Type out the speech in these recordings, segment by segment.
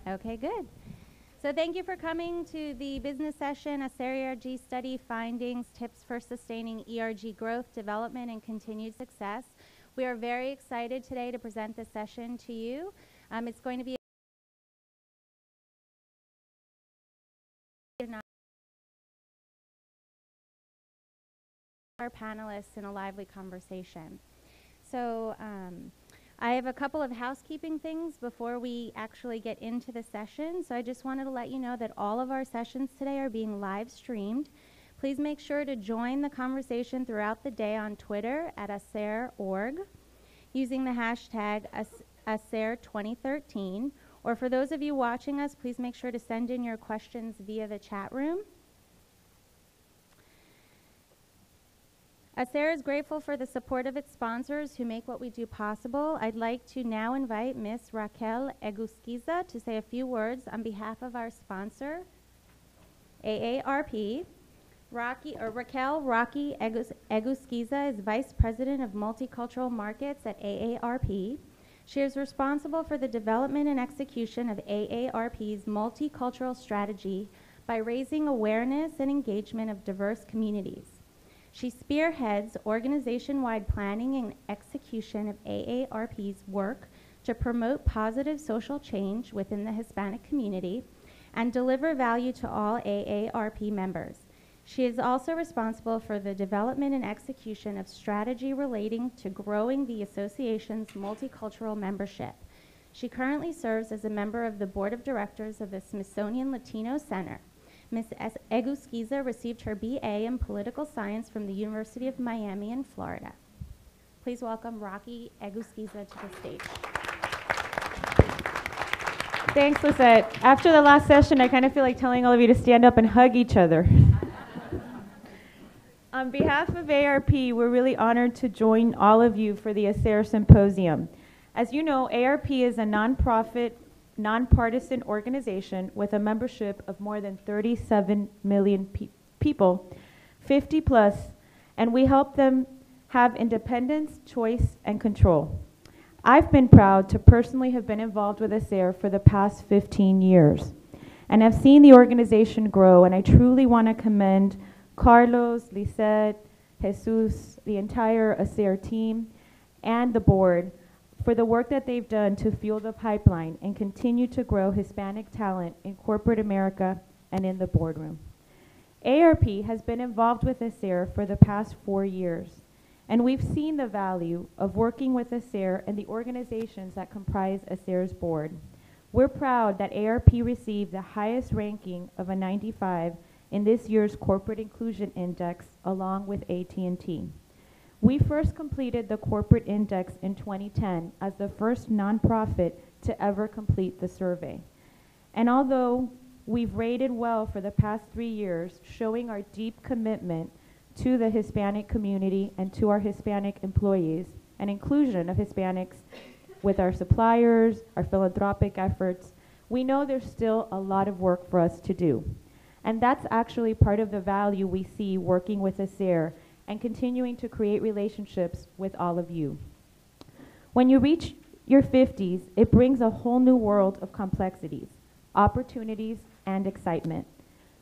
Okay, good. So thank you for coming to the business session, AARP ERG Study Findings, Tips for Sustaining ERG Growth, Development, and Continued Success. We are very excited today to present this session to you. It's going to be our panelists in a lively conversation. So I have a couple of housekeeping things before we actually get into the session. So I just wanted to let you know that all of our sessions today are being live streamed. Please make sure to join the conversation throughout the day on Twitter at AARP.org using the hashtag AARP2013. Or for those of you watching us, please make sure to send in your questions via the chat room. AARP is grateful for the support of its sponsors who make what we do possible. I'd like to now invite Ms. Raquel Egusquiza to say a few words on behalf of our sponsor, AARP. Raquel Egusquiza is Vice President of Multicultural Markets at AARP. She is responsible for the development and execution of AARP's multicultural strategy by raising awareness and engagement of diverse communities. She spearheads organization-wide planning and execution of AARP's work to promote positive social change within the Hispanic community and deliver value to all AARP members. She is also responsible for the development and execution of strategy relating to growing the association's multicultural membership. She currently serves as a member of the Board of Directors of the Smithsonian Latino Center. Ms. Egusquiza received her BA in Political Science from the University of Miami in Florida. Please welcome Rocky Egusquiza to the stage. Thanks, Lisette. After the last session, I kind of feel like telling all of you to stand up and hug each other. On behalf of AARP, we're really honored to join all of you for the AARP Symposium. As you know, AARP is a nonprofit, nonpartisan organization with a membership of more than 37 million people, 50 plus, and we help them have independence, choice, and control. I've been proud to personally have been involved with AARP for the past 15 years, and I've seen the organization grow, and I truly want to commend Carlos, Lisette, Jesus, the entire AARP team, and the board for the work that they've done to fuel the pipeline and continue to grow Hispanic talent in corporate America and in the boardroom. AARP has been involved with AARP for the past 4 years, and we've seen the value of working with AARP and the organizations that comprise AARP's board. We're proud that AARP received the highest ranking of a 95 in this year's Corporate Inclusion Index along with AT&T. We first completed the Corporate Index in 2010 as the first nonprofit to ever complete the survey. And although we've rated well for the past 3 years, showing our deep commitment to the Hispanic community and to our Hispanic employees and inclusion of Hispanics with our suppliers, our philanthropic efforts, we know there's still a lot of work for us to do. And that's actually part of the value we see working with AARP and continuing to create relationships with all of you. When you reach your 50s, it brings a whole new world of complexities, opportunities, and excitement.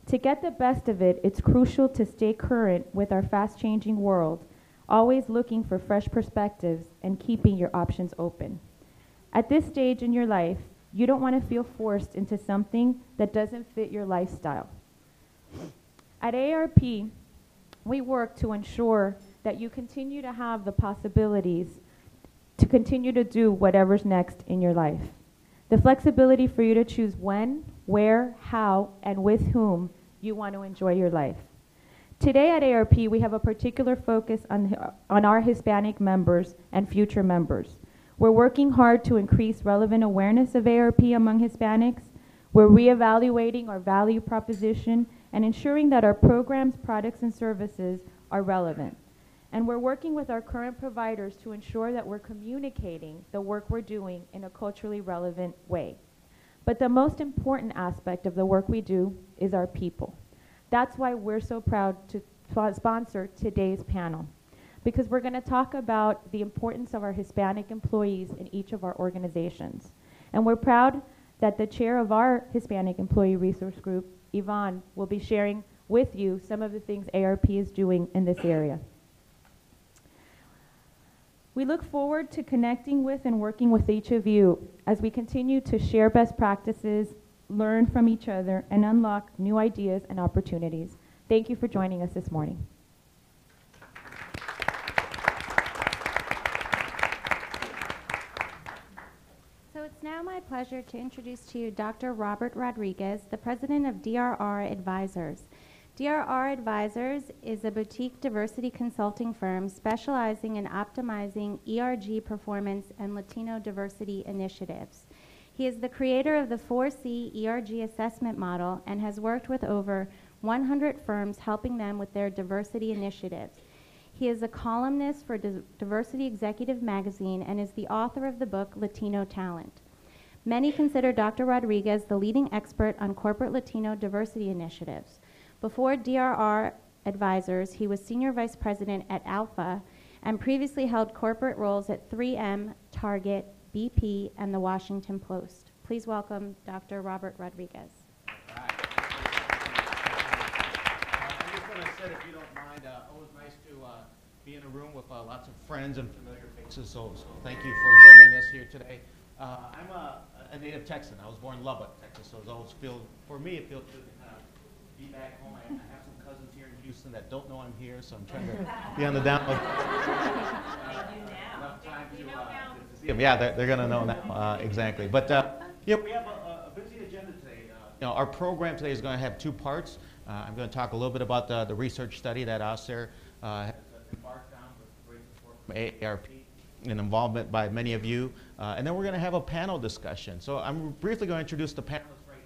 To get the best of it, it's crucial to stay current with our fast-changing world, always looking for fresh perspectives and keeping your options open. At this stage in your life, you don't want to feel forced into something that doesn't fit your lifestyle. At AARP, we work to ensure that you continue to have the possibilities to continue to do whatever's next in your life. The flexibility for you to choose when, where, how, and with whom you want to enjoy your life. Today at AARP, we have a particular focus on our Hispanic members and future members. We're working hard to increase relevant awareness of AARP among Hispanics. We're reevaluating our value proposition and ensuring that our programs, products, and services are relevant. And we're working with our current providers to ensure that we're communicating the work we're doing in a culturally relevant way. But the most important aspect of the work we do is our people. That's why we're so proud to sponsor today's panel, because we're going to talk about the importance of our Hispanic employees in each of our organizations. And we're proud that the chair of our Hispanic Employee Resource Group, Ivonne, will be sharing with you some of the things AARP is doing in this area. We look forward to connecting with and working with each of you as we continue to share best practices, learn from each other, and unlock new ideas and opportunities. Thank you for joining us this morning. So it's now my pleasure to introduce to you Dr. Robert Rodriguez, the president of DRR Advisors. DRR Advisors is a boutique diversity consulting firm specializing in optimizing ERG performance and Latino diversity initiatives. He is the creator of the 4C ERG assessment model and has worked with over 100 firms helping them with their diversity initiatives. He is a columnist for Diversity Executive Magazine and is the author of the book Latino Talent. Many consider Dr. Rodriguez the leading expert on corporate Latino diversity initiatives. Before DRR Advisors, he was senior vice president at Alpha and previously held corporate roles at 3M, Target, BP, and the Washington Post. Please welcome Dr. Robert Rodriguez. All right. I'm just going to say, if you don't mind, always nice to be in a room with lots of friends and familiar faces, so thank you for joining us here today. I'm a native Texan. I was born in Lubbock, Texas, so it always feels, for me, it feels good to kind of be back home. I have some cousins here in Houston that don't know I'm here, so I'm trying to be on the down low. Enough time to see them. Yeah, they're going to know now, exactly. But yeah, we have a busy agenda today. Our program today is going to have two parts. I'm going to talk a little bit about the research study that AARP has embarked on with great support from AARP and involvement by many of you. And then we're going to have a panel discussion. So I'm briefly going to introduce the panelists right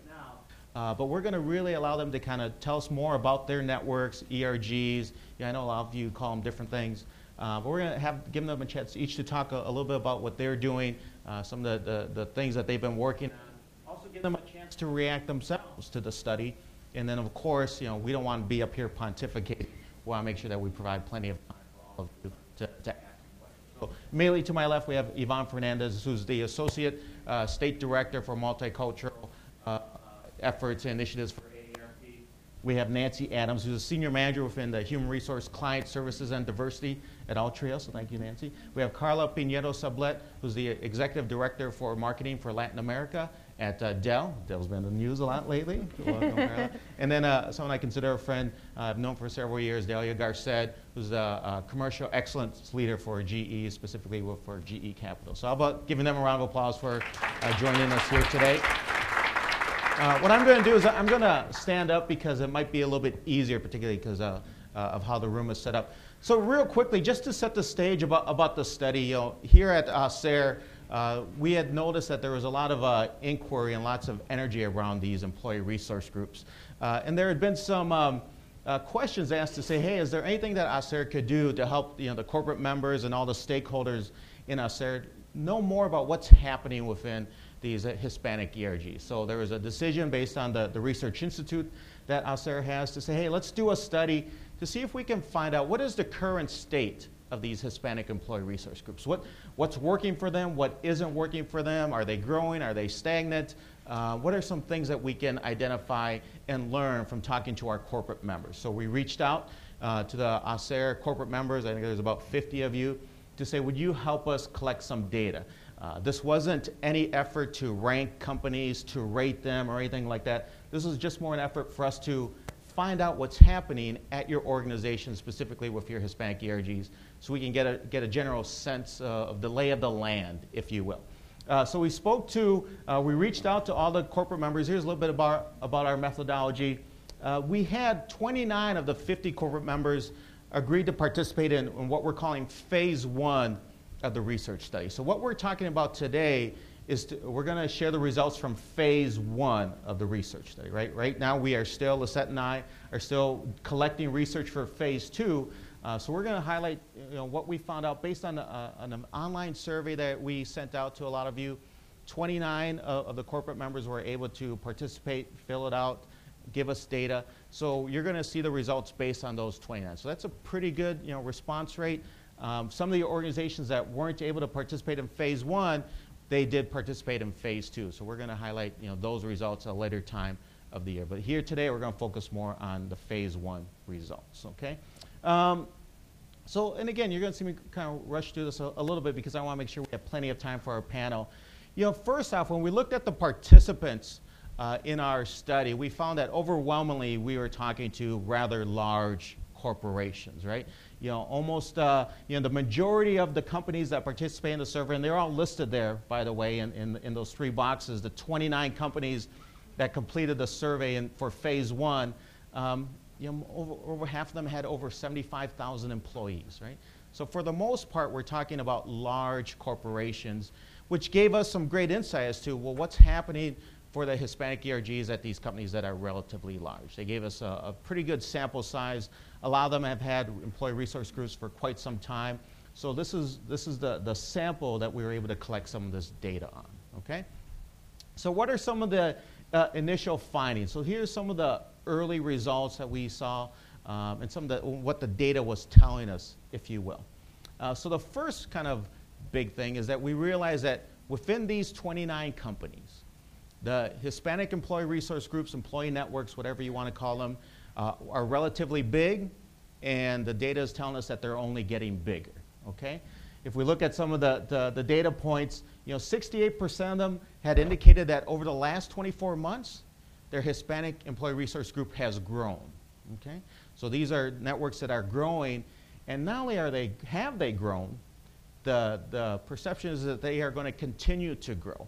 now, but we're going to really allow them to kind of tell us more about their networks, ERGs. Yeah, I know a lot of you call them different things. But we're going to give them a chance each to talk a little bit about what they're doing, some of the things that they've been working on. Also give them a chance to react themselves to the study. And then, of course, we don't want to be up here pontificating. We want to make sure that we provide plenty of time for all of you to ask questions. So immediately to my left, we have Ivonne Fernandez, who's the Associate State Director for Multicultural Efforts and Initiatives for AARP. We have Nancy Adams, who's a Senior Manager within the Human Resource Client Services and Diversity at Altria, so thank you, Nancy. We have Carla Piñeyro Sublett, who's the Executive Director for Marketing for Latin America at Dell. Dell's been in the news a lot lately. Welcome, Carla. And then someone I consider a friend, I've known for several years, Delia Garced, who's the Commercial Excellence Leader for GE, specifically for GE Capital. So how about giving them a round of applause for joining us here today. What I'm going to do is I'm going to stand up because it might be a little bit easier, particularly because of how the room is set up. So real quickly, just to set the stage about the study, here at AARP, we had noticed that there was a lot of inquiry and lots of energy around these employee resource groups. And there had been some questions asked to say, hey, is there anything that AARP could do to help the corporate members and all the stakeholders in AARP know more about what's happening within these Hispanic ERGs. So there was a decision based on the Research Institute that AARP has to say, hey, let's do a study to see if we can find out what is the current state of these Hispanic employee resource groups. What's working for them? What isn't working for them? Are they growing? Are they stagnant? What are some things that we can identify and learn from talking to our corporate members? So we reached out to the AARP corporate members, I think there's about 50 of you, to say, would you help us collect some data? This wasn't any effort to rank companies, to rate them, or anything like that. This was just more an effort for us to find out what's happening at your organization, specifically with your Hispanic ERGs, so we can get a general sense of the lay of the land, if you will. So we reached out to all the corporate members. Here's a little bit about our methodology. We had 29 of the 50 corporate members agreed to participate in what we're calling phase 1 of the research study. So what we're talking about today is we're going to share the results from phase 1 of the research study. Right now we are still, Lisette and I are still collecting research for phase 2. So we're going to highlight what we found out based on an online survey that we sent out to a lot of you. 29 of the corporate members were able to participate, fill it out, give us data. So you're going to see the results based on those 29. So that's a pretty good response rate. Some of the organizations that weren't able to participate in phase 1, they did participate in phase 2. So we're going to highlight those results at a later time of the year. But here today, we're going to focus more on the phase 1 results, okay? So, and again, you're going to see me kind of rush through this a little bit because I want to make sure we have plenty of time for our panel. First off, when we looked at the participants in our study, we found that overwhelmingly we were talking to rather large corporations, right? Almost, the majority of the companies that participate in the survey, and they're all listed there, by the way, in those 3 boxes, the 29 companies that completed the survey for phase 1, over half of them had over 75,000 employees, right? So for the most part, we're talking about large corporations, which gave us some great insight as to, well, what's happening for the Hispanic ERGs at these companies that are relatively large. They gave us a pretty good sample size. A lot of them have had employee resource groups for quite some time. So this is the sample that we were able to collect some of this data on, okay? So what are some of the initial findings? So here's some of the early results that we saw and some of what the data was telling us, if you will. So the first kind of big thing is that we realized that within these 29 companies, the Hispanic employee resource groups, employee networks, whatever you want to call them, are relatively big, and the data is telling us that they're only getting bigger, okay? If we look at some of the data points, 68% of them had indicated that over the last 24 months, their Hispanic employee resource group has grown, okay? So these are networks that are growing, and not only have they grown, the perception is that they are going to continue to grow.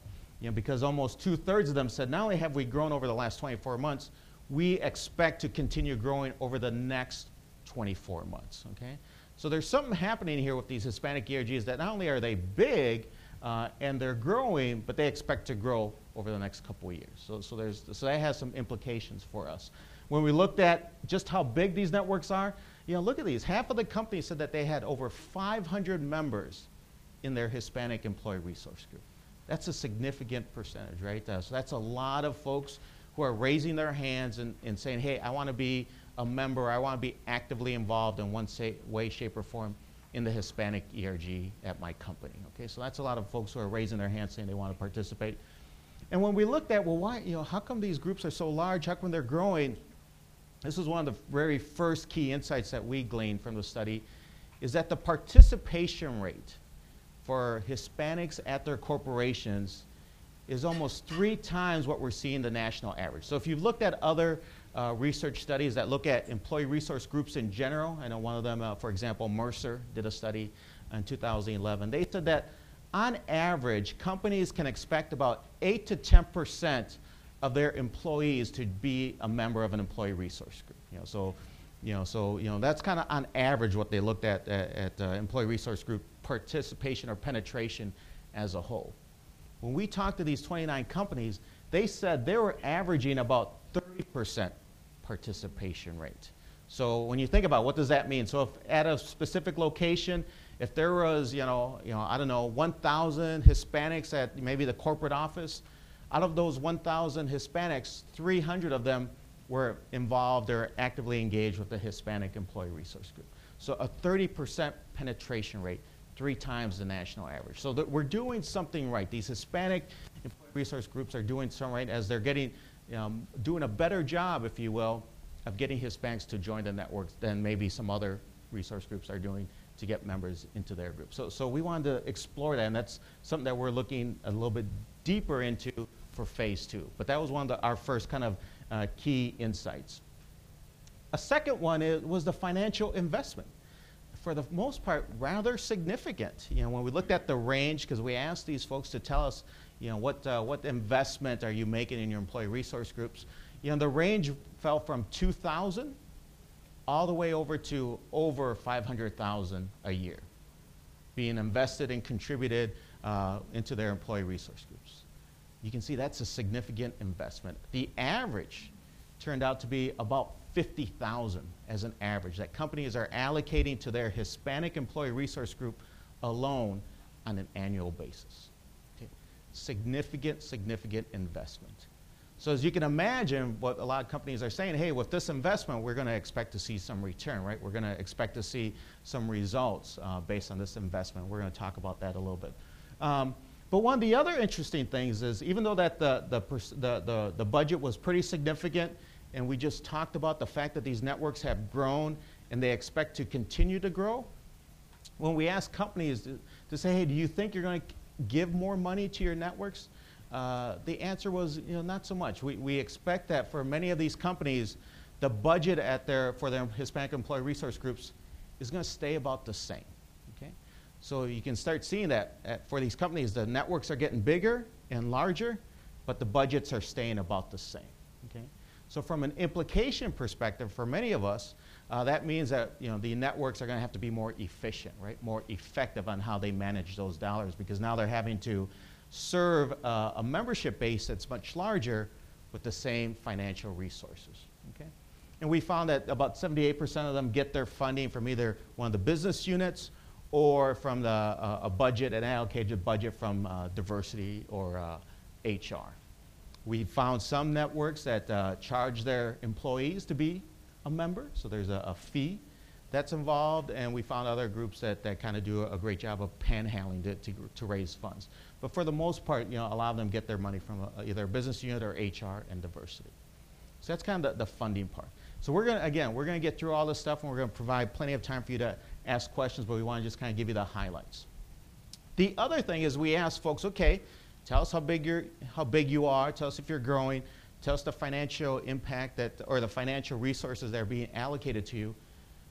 Because almost 2/3 of them said, not only have we grown over the last 24 months, we expect to continue growing over the next 24 months, okay? So there's something happening here with these Hispanic ERGs that not only are they big and they're growing, but they expect to grow over the next couple of years. So that has some implications for us. When we looked at just how big these networks are, look at these. Half of the companies said that they had over 500 members in their Hispanic employee resource group. That's a significant percentage, right? So that's a lot of folks who are raising their hands and saying, hey, I want to be a member, I want to be actively involved in one way, shape, or form in the Hispanic ERG at my company, okay? So that's a lot of folks who are raising their hands saying they want to participate. And when we looked at, well, why, how come these groups are so large? How come they're growing? This is one of the very first key insights that we gleaned from the study, is that the participation rate for Hispanics at their corporations is almost 3 times what we're seeing the national average. So if you've looked at other research studies that look at employee resource groups in general, I know one of them, for example, Mercer did a study in 2011. They said that on average, companies can expect about 8 to 10% of their employees to be a member of an employee resource group. So that's kind of on average what they looked at employee resource group participation or penetration as a whole. When we talked to these 29 companies, they said they were averaging about 30% participation rate. So when you think about what does that mean? So if at a specific location, if there was, I don't know, 1,000 Hispanics at maybe the corporate office, out of those 1,000 Hispanics, 300 of them were involved or actively engaged with the Hispanic employee resource group. So a 30% penetration rate, 3 times the national average. So that we're doing something right. These Hispanic employee resource groups are doing something right as they're getting, doing a better job, if you will, of getting Hispanics to join the networks than maybe some other resource groups are doing to get members into their group. So we wanted to explore that, and that's something that we're looking a little bit deeper into for phase 2. But that was one of our first kind of key insights. A second one was the financial investment. For the most part, rather significant. When we looked at the range, because we asked these folks to tell us, what investment are you making in your employee resource groups? The range fell from 2,000 all the way over to over 500,000 a year being invested and contributed into their employee resource groups. You can see that's a significant investment. The average turned out to be about 50,000 as an average that companies are allocating to their Hispanic employee resource group alone on an annual basis. Okay. Significant investment. So as you can imagine, what a lot of companies are saying, hey, with this investment, we're going to expect to see some return, right? We're going to expect to see some results based on this investment. We're going to talk about that a little bit. But one of the other interesting things is, even though that the budget was pretty significant, and we just talked about the fact that these networks have grown and they expect to continue to grow, when we ask companies to say, hey, do you think you're going to give more money to your networks? The answer was, not so much. We expect that for many of these companies, the budget for their Hispanic employee resource groups is going to stay about the same. Okay? So you can start seeing that for these companies, the networks are getting bigger and larger, but the budgets are staying about the same. Okay? So from an implication perspective, for many of us, that means that the networks are going to have to be more efficient, right? More effective on how they manage those dollars, because now they're having to serve a membership base that's much larger with the same financial resources. Okay? And we found that about 78% of them get their funding from either one of the business units or from a budget, an allocated budget from diversity or HR. We found some networks that charge their employees to be a member, so there's a fee that's involved, and we found other groups that kind of do a great job of panhandling to raise funds. But for the most part, a lot of them get their money from either a business unit or HR and diversity. So that's kind of the funding part. So we're going to get through all this stuff, and we're going to provide plenty of time for you to ask questions, but we want to just kind of give you the highlights. The other thing is we ask folks, okay, tell us how big you are, tell us if you're growing, tell us the financial impact or the financial resources that are being allocated to you.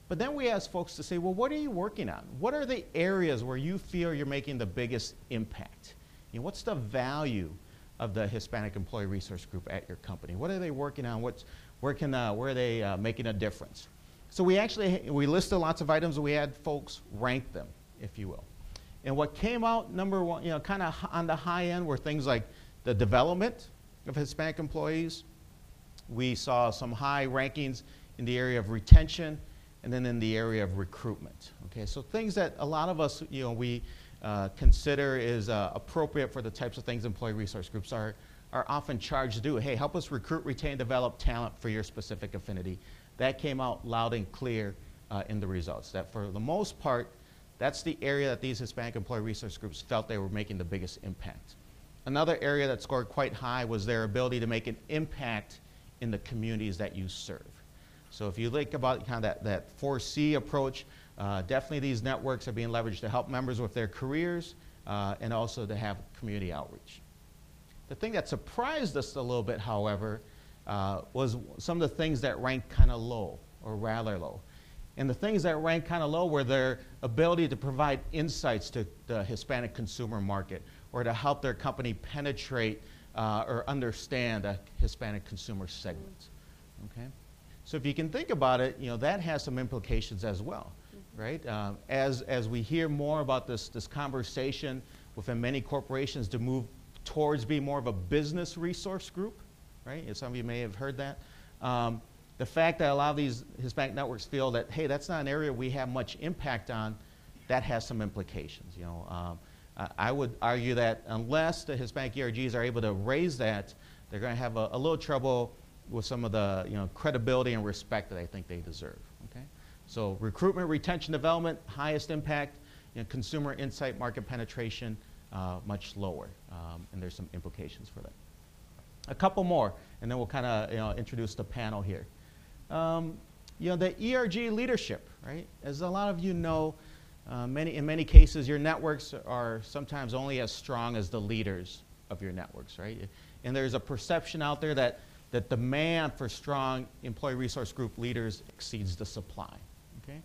But then we ask folks to say, well, what are you working on? What are the areas where you feel you're making the biggest impact? What's the value of the Hispanic Employee Resource Group at your company? What are they working on? Where are they making a difference? So we listed lots of items, and we had folks rank them, if you will. And what came out number one, kind of on the high end, were things like the development of Hispanic employees. We saw some high rankings in the area of retention, and then in the area of recruitment. Okay, so things that a lot of us, we consider is appropriate for the types of things employee resource groups are often charged to do. Hey, help us recruit, retain, develop talent for your specific affinity. That came out loud and clear in the results. That for the most part, that's the area that these Hispanic employee resource groups felt they were making the biggest impact. Another area that scored quite high was their ability to make an impact in the communities that you serve. So if you think about kind of that 4C approach, definitely these networks are being leveraged to help members with their careers and also to have community outreach. The thing that surprised us a little bit, however, was some of the things that ranked kind of low, or rather low. And the things that ranked kind of low were their ability to provide insights to the Hispanic consumer market, or to help their company penetrate or understand a Hispanic consumer segment. Okay? So if you can think about it, that has some implications as well, right? As we hear more about this conversation within many corporations to move towards being more of a business resource group, right? Some of you may have heard that. The fact that a lot of these Hispanic networks feel that, hey, that's not an area we have much impact on, that has some implications. I would argue that unless the Hispanic ERGs are able to raise that, they're going to have a little trouble with some of the credibility and respect that I think they deserve. Okay? So recruitment, retention, development, highest impact. Consumer insight, market penetration, much lower, and there's some implications for that. A couple more, and then we'll kind of introduce the panel here. The ERG leadership, right? As a lot of you know, in many cases, your networks are sometimes only as strong as the leaders of your networks, right? And there's a perception out there that demand for strong employee resource group leaders exceeds the supply. Okay?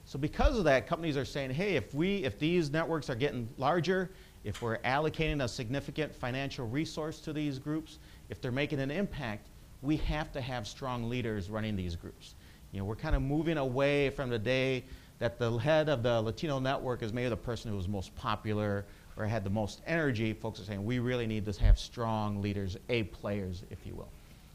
So because of that, companies are saying, hey, if these networks are getting larger, if we're allocating a significant financial resource to these groups, if they're making an impact, we have to have strong leaders running these groups. We're kind of moving away from the day that the head of the Latino network is maybe the person who was most popular or had the most energy. Folks are saying we really need to have strong leaders, A players, if you will.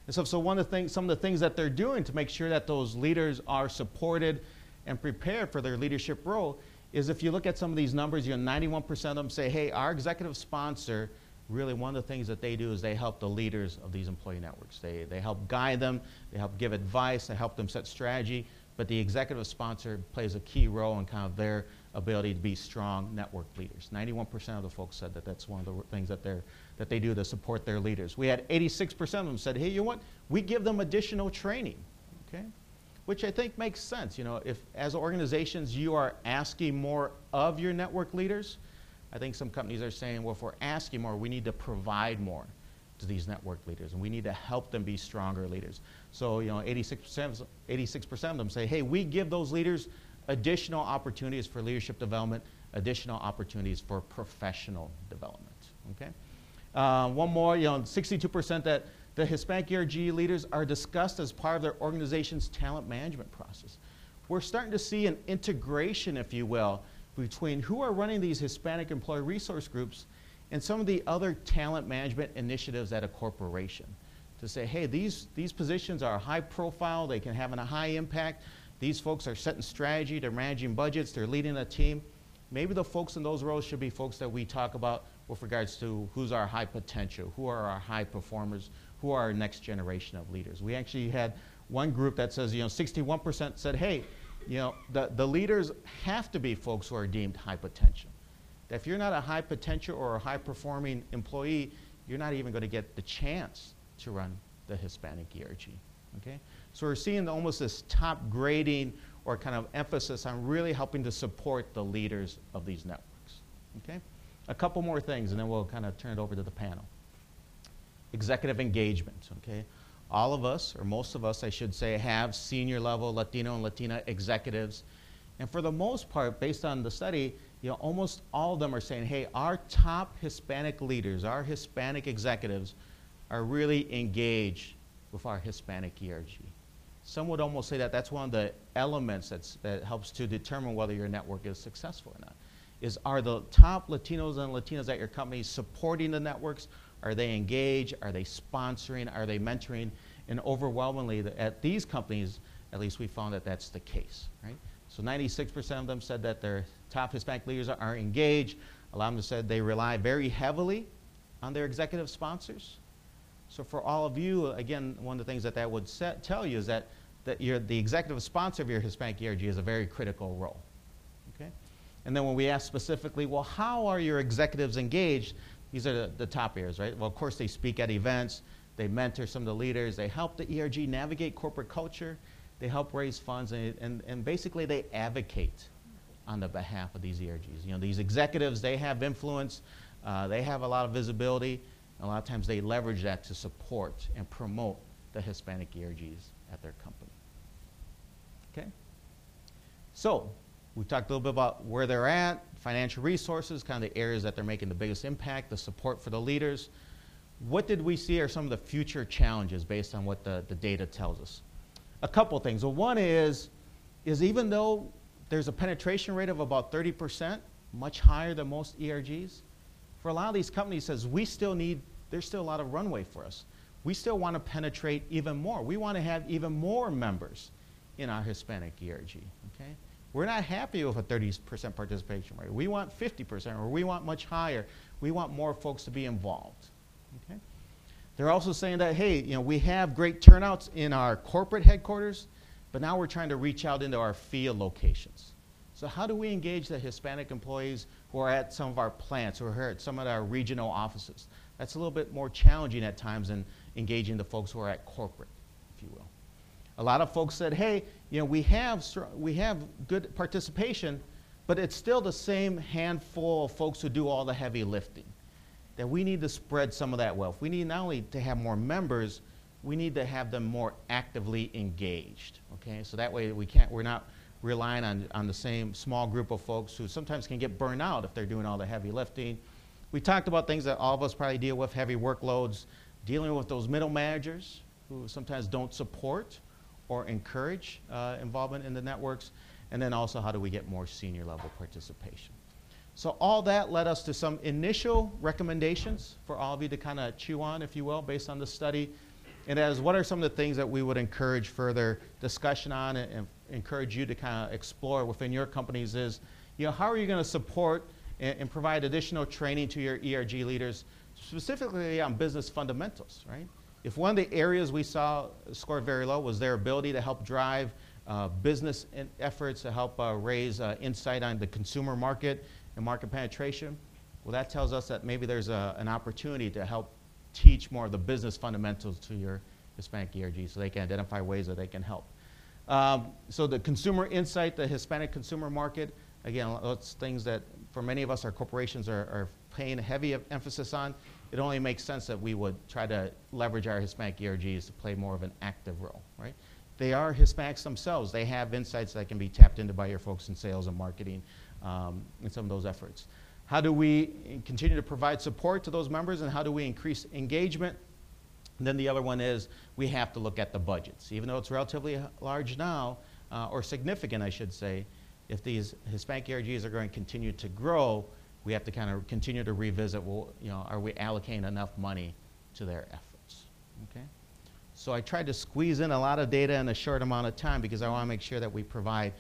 And so some of the things that they're doing to make sure that those leaders are supported and prepared for their leadership role is, if you look at some of these numbers, 91% of them say, hey, our executive sponsor, really one of the things that they do is they help the leaders of these employee networks. They help guide them, they help give advice, they help them set strategy, but the executive sponsor plays a key role in kind of their ability to be strong network leaders. 91% of the folks said that that's one of the things that they do to support their leaders. We had 86% of them said, hey, you know what? We give them additional training, okay? Which I think makes sense. You know, if as organizations you are asking more of your network leaders, I think some companies are saying, well, if we're asking more, we need to provide more to these network leaders, and we need to help them be stronger leaders. So, you know, 86% of them say, hey, we give those leaders additional opportunities for leadership development, additional opportunities for professional development, okay? One more, you know, 62% that the Hispanic ERG leaders are discussed as part of their organization's talent management process. We're starting to see an integration, if you will, between who are running these Hispanic employee resource groups and some of the other talent management initiatives at a corporation. To say, hey, these positions are high profile, they can have a high impact, these folks are setting strategy, they're managing budgets, they're leading a team. Maybe the folks in those roles should be folks that we talk about with regards to who's our high potential, who are our high performers, who are our next generation of leaders. We actually had one group that says, you know, 61% said, hey, you know, the leaders have to be folks who are deemed high potential. That if you're not a high potential or a high performing employee, you're not even going to get the chance to run the Hispanic ERG, okay? So we're seeing almost this top grading or kind of emphasis on really helping to support the leaders of these networks, okay? A couple more things and then we'll kind of turn it over to the panel. Executive engagement, okay? All of us, or most of us, I should say, have senior level Latino and Latina executives. And for the most part, based on the study, you know, almost all of them are saying, hey, our top Hispanic leaders, our Hispanic executives are really engaged with our Hispanic ERG. Some would almost say that that's one of the elements that helps to determine whether your network is successful or not. Are the top Latinos and Latinas at your company supporting the networks? Are they engaged? Are they sponsoring? Are they mentoring? And overwhelmingly, at these companies, at least we found that that's the case, right? So 96% of them said that their top Hispanic leaders are engaged. A lot of them said they rely very heavily on their executive sponsors. So for all of you, again, one of the things that would tell you is that the executive sponsor of your Hispanic ERG is a very critical role, okay? And then when we ask specifically, well, how are your executives engaged? These are the top areas, right? Well, of course, they speak at events, they mentor some of the leaders, they help the ERG navigate corporate culture, they help raise funds, and basically they advocate on the behalf of these ERGs. You know, these executives, they have influence, they have a lot of visibility, and a lot of times they leverage that to support and promote the Hispanic ERGs at their company. Okay? So, we talked a little bit about where they're at, financial resources, kind of the areas that they're making the biggest impact, the support for the leaders. What did we see are some of the future challenges based on what the data tells us? A couple things. Well, one is even though there's a penetration rate of about 30%, much higher than most ERGs, for a lot of these companies says there's still a lot of runway for us. We still want to penetrate even more. We want to have even more members in our Hispanic ERG, okay? We're not happy with a 30% participation rate. We want 50%, or we want much higher. We want more folks to be involved, okay? They're also saying that, hey, you know, we have great turnouts in our corporate headquarters, but now we're trying to reach out into our field locations. So how do we engage the Hispanic employees who are at some of our plants, who are at some of our regional offices? That's a little bit more challenging at times than engaging the folks who are at corporate, if you will. A lot of folks said, hey, you know, we have good participation, but it's still the same handful of folks who do all the heavy lifting. That we need to spread some of that wealth. We need not only to have more members, we need to have them more actively engaged, okay? So that way we're not relying on the same small group of folks who sometimes can get burned out if they're doing all the heavy lifting. We talked about things that all of us probably deal with, heavy workloads, dealing with those middle managers who sometimes don't support or encourage involvement in the networks, and then also how do we get more senior level participation. So all that led us to some initial recommendations for all of you to kind of chew on, if you will, based on the study. And as what are some of the things that we would encourage further discussion on and encourage you to kind of explore within your companies is, you know, how are you going to support and provide additional training to your ERG leaders, specifically on business fundamentals, right? If one of the areas we saw scored very low was their ability to help drive business efforts to help raise insight on the consumer market and market penetration. Well, that tells us that maybe there's an opportunity to help teach more of the business fundamentals to your Hispanic ERG so they can identify ways that they can help. So the consumer insight, the Hispanic consumer market, again, those things that for many of us, our corporations are paying a heavy emphasis on. It only makes sense that we would try to leverage our Hispanic ERGs to play more of an active role, right? They are Hispanics themselves. They have insights that can be tapped into by your folks in sales and marketing in some of those efforts. How do we continue to provide support to those members, and how do we increase engagement? And then the other one is we have to look at the budgets. Even though it's relatively large now, or significant, I should say, if these Hispanic ERGs are going to continue to grow, we have to kind of continue to revisit, well, you know, are we allocating enough money to their efforts, okay? So I tried to squeeze in a lot of data in a short amount of time because I want to make sure that we provide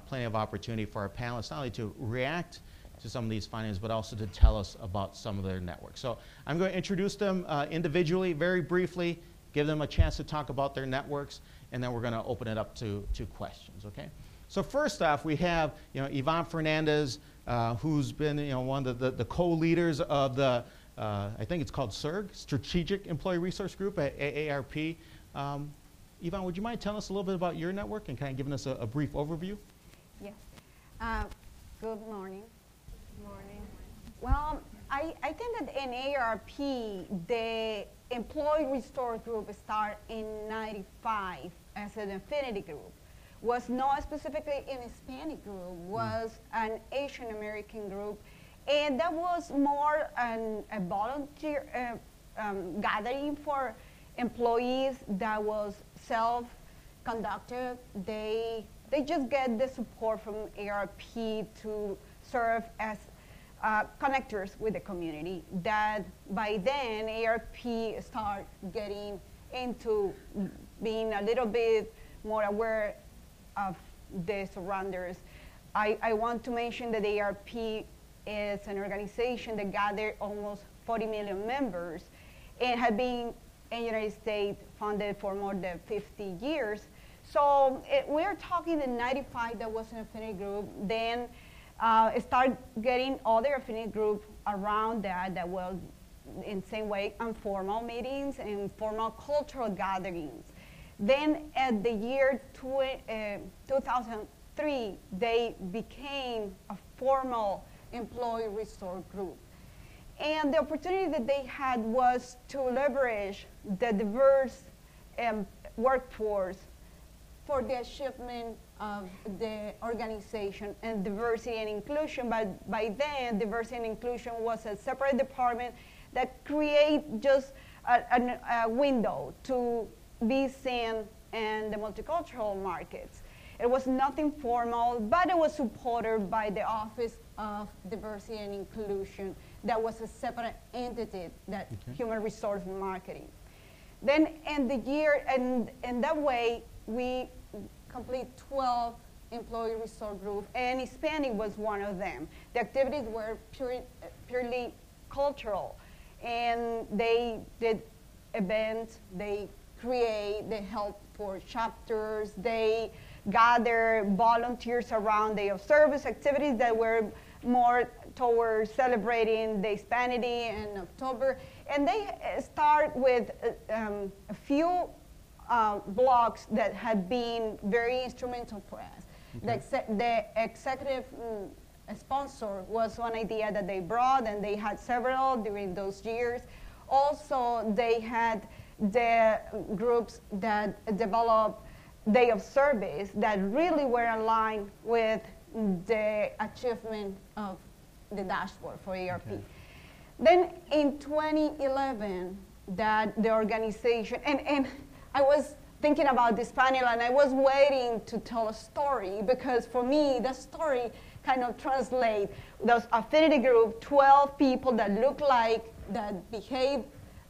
plenty of opportunity for our panelists, not only to react to some of these findings, but also to tell us about some of their networks. So I'm going to introduce them individually, very briefly, give them a chance to talk about their networks, and then we're going to open it up to questions, okay? So first off, we have, you know, Ivonne Fernandez, who's been, you know, one of the co-leaders of the, I think it's called SERG, Strategic Employee Resource Group at AARP. Ivonne, would you mind telling us a little bit about your network and kind of giving us a brief overview? Yes. Good morning. Morning. Well, I think that in AARP, the Employee Resource Group started in '95 as an affinity group. Was not specifically an Hispanic group, was an Asian American group, and that was more a volunteer gathering for employees that was self-conducted. They just get the support from AARP to serve as connectors with the community. That by then, AARP started getting into being a little bit more aware of the surroundings. I want to mention that AARP is an organization that gathered almost 40 million members and had been in the United States funded for more than 50 years. So we're talking in '95 that was an affinity group. Then start getting other affinity groups around that was in the same way informal meetings and formal cultural gatherings. Then at the year 2003, they became a formal employee resource group. And the opportunity that they had was to leverage the diverse workforce for the achievement of the organization and diversity and inclusion. But by then, diversity and inclusion was a separate department that created just a window to be seen in the multicultural markets. It was nothing formal, but it was supported by the Office of Diversity and Inclusion. That was a separate entity, that Human Resource Marketing. Then in the year, and that way, we complete 12 employee resource groups, and Hispanic was one of them. The activities were purely cultural, and they did events, they help for chapters, they gather volunteers around day of service activities that were more towards celebrating the Hispanity in October. And they start with a few blogs that had been very instrumental for us. Okay. The executive sponsor was one idea that they brought, and they had several during those years. Also, they had the groups that developed day of service that really were aligned with the achievement of the dashboard for AARP. Okay. Then in 2011, that the organization, and I was thinking about this panel, and I was waiting to tell a story, because for me, the story kind of translates those affinity group, 12 people that look like, that behave,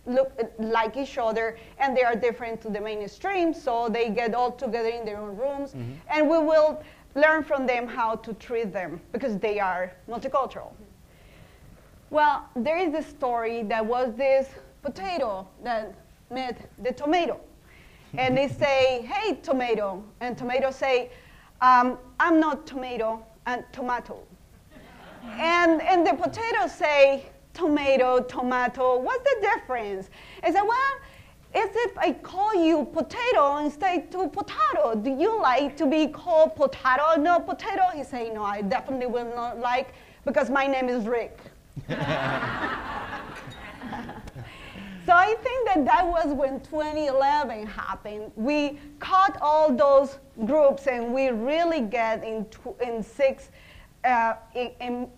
look like each other, and they are different to the mainstream, so they get all together in their own rooms, and we will learn from them how to treat them, because they are multicultural. Well, there is this story that was this potato that met the tomato. And they say, hey, tomato. And tomato say, I'm not tomato, I'm tomato. And the potatoes say, tomato, tomato, what's the difference? I said, well, it's if I call you potato instead to potato. Do you like to be called potato? No, potato? He said, no, I definitely will not like, because my name is Rick. So I think that was when 2011 happened. We caught all those groups and we really get in six, and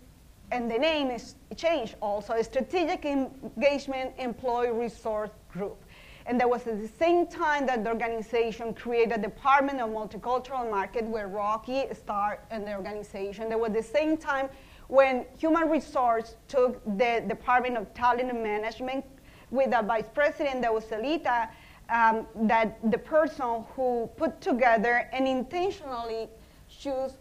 the name is changed also, a Strategic Engagement Employee Resource Group. And that was at the same time that the organization created a Department of Multicultural Market where Rocky started in the organization. That was the same time when Human Resource took the Department of Talent and Management with a vice president that was Elita, that the person who put together and intentionally choose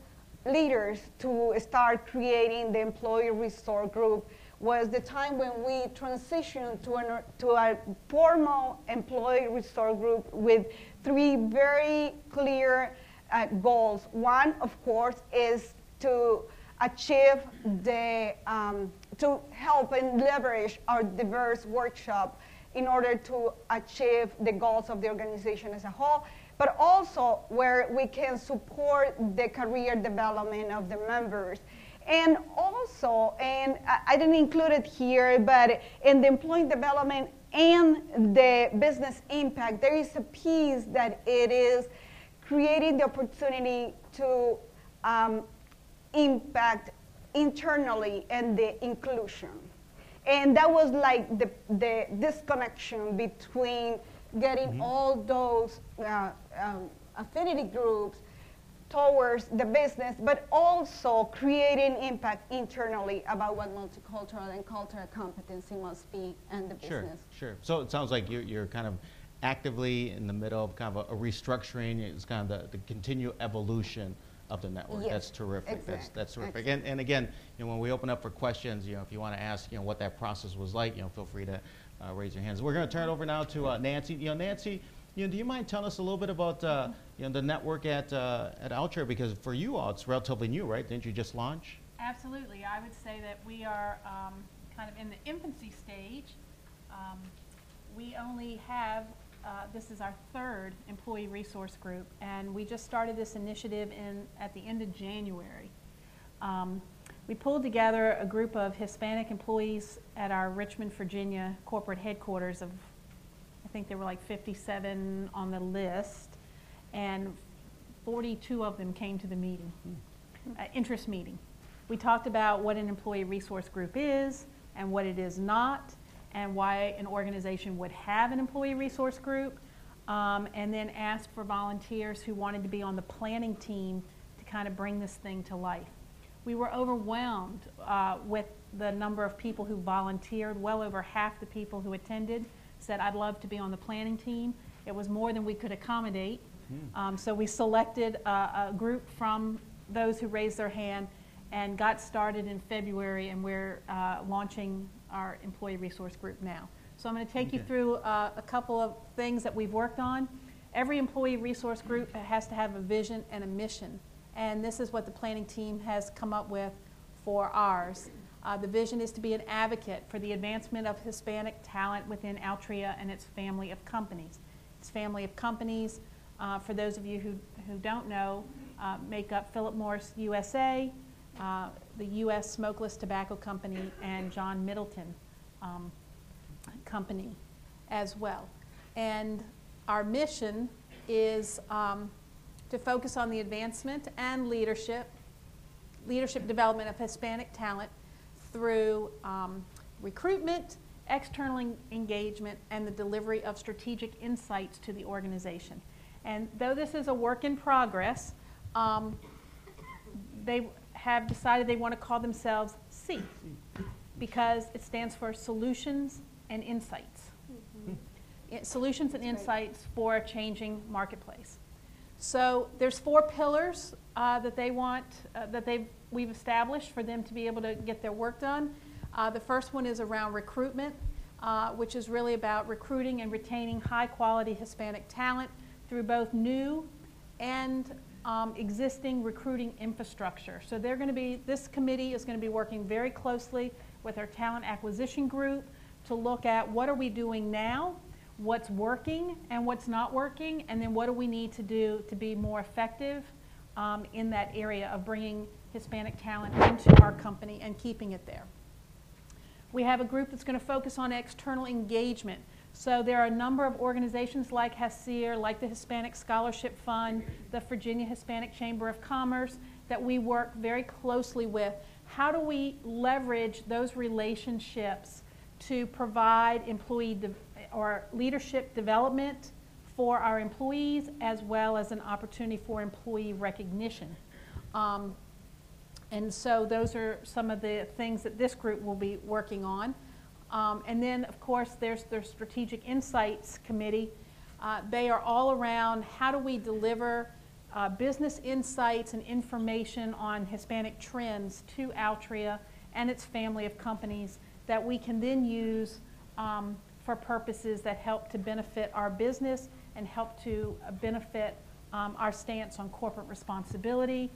leaders to start creating the employee resource group was the time when we transitioned to a formal employee resource group with three very clear goals. One, of course, is to achieve to help and leverage our diverse workshop in order to achieve the goals of the organization as a whole, but also where we can support the career development of the members. And also, and I didn't include it here, but in the employee development and the business impact, there is a piece that it is creating the opportunity to impact internally and the inclusion. And that was like the disconnection between getting all those affinity groups towards the business, but also creating impact internally about what multicultural and cultural competency must be in the business. Sure. So it sounds like you're kind of actively in the middle of kind of a restructuring. It's kind of the continued evolution of the network. Yes, that's terrific. exactly. That's terrific. And again, when we open up for questions, if you want to ask, what that process was like, feel free to raise your hands. We're going to turn it over now to Nancy. Nancy, do you mind telling us a little bit about the network at Altria? Because for you all, it's relatively new, right? Didn't you just launch? Absolutely. I would say that we are kind of in the infancy stage. We only have this is our third employee resource group, and we just started this initiative at the end of January. We pulled together a group of Hispanic employees at our Richmond, Virginia corporate headquarters of, I think there were like 57 on the list, and 42 of them came to the meeting, interest meeting. We talked about what an employee resource group is and what it is not, and why an organization would have an employee resource group, and then asked for volunteers who wanted to be on the planning team to kind of bring this thing to life. We were overwhelmed with the number of people who volunteered. Well over half the people who attended said, I'd love to be on the planning team. It was more than we could accommodate. So we selected a group from those who raised their hand and got started in February, and we're launching our employee resource group now. So I'm going to take you through a couple of things that we've worked on. Every employee resource group has to have a vision and a mission, and this is what the planning team has come up with for ours. The vision is to be an advocate for the advancement of Hispanic talent within Altria and its family of companies. Its family of companies, for those of you who don't know, make up Philip Morris USA, the U.S. Smokeless Tobacco Company, and John Middleton Company as well. And our mission is to focus on the advancement and leadership development of Hispanic talent through recruitment, external engagement, and the delivery of strategic insights to the organization. And though this is a work in progress, they have decided they want to call themselves SEE because it stands for Solutions and Insights. Solutions and Insights for a changing marketplace. So there's 4 pillars that they want, we've established for them to be able to get their work done. The first one is around recruitment. which is really about recruiting and retaining high-quality Hispanic talent through both new and existing recruiting infrastructure. So this committee is going to be working very closely with our talent acquisition group to look at what are we doing now, what's working and what's not working, and then what do we need to do to be more effective in that area of bringing Hispanic talent into our company and keeping it there. We have a group that's going to focus on external engagement. So there are a number of organizations like HACR, like the Hispanic Scholarship Fund, the Virginia Hispanic Chamber of Commerce, that we work very closely with. How do we leverage those relationships to provide employee or leadership development for our employees, as well as an opportunity for employee recognition? And so those are some of the things that this group will be working on. And then, of course, there's the Strategic Insights Committee. They are all around how do we deliver business insights and information on Hispanic trends to Altria and its family of companies that we can then use for purposes that help to benefit our business and help to benefit our stance on corporate responsibility.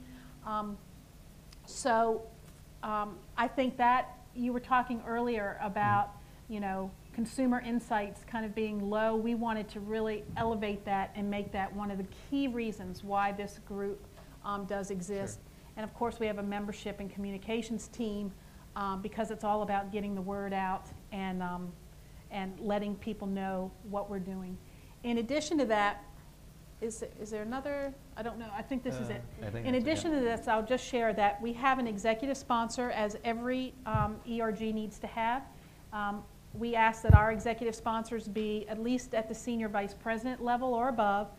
I think that you were talking earlier about, you know, consumer insights kind of being low. We wanted to really elevate that and make that one of the key reasons why this group does exist. Sure. And of course, we have a membership and communications team because it's all about getting the word out and letting people know what we're doing. In addition to that, is there another? I don't know. I think this is it. In addition to this, I'll just share that we have an executive sponsor, as every ERG needs to have. We ask that our executive sponsors be at least at the senior vice president level or above.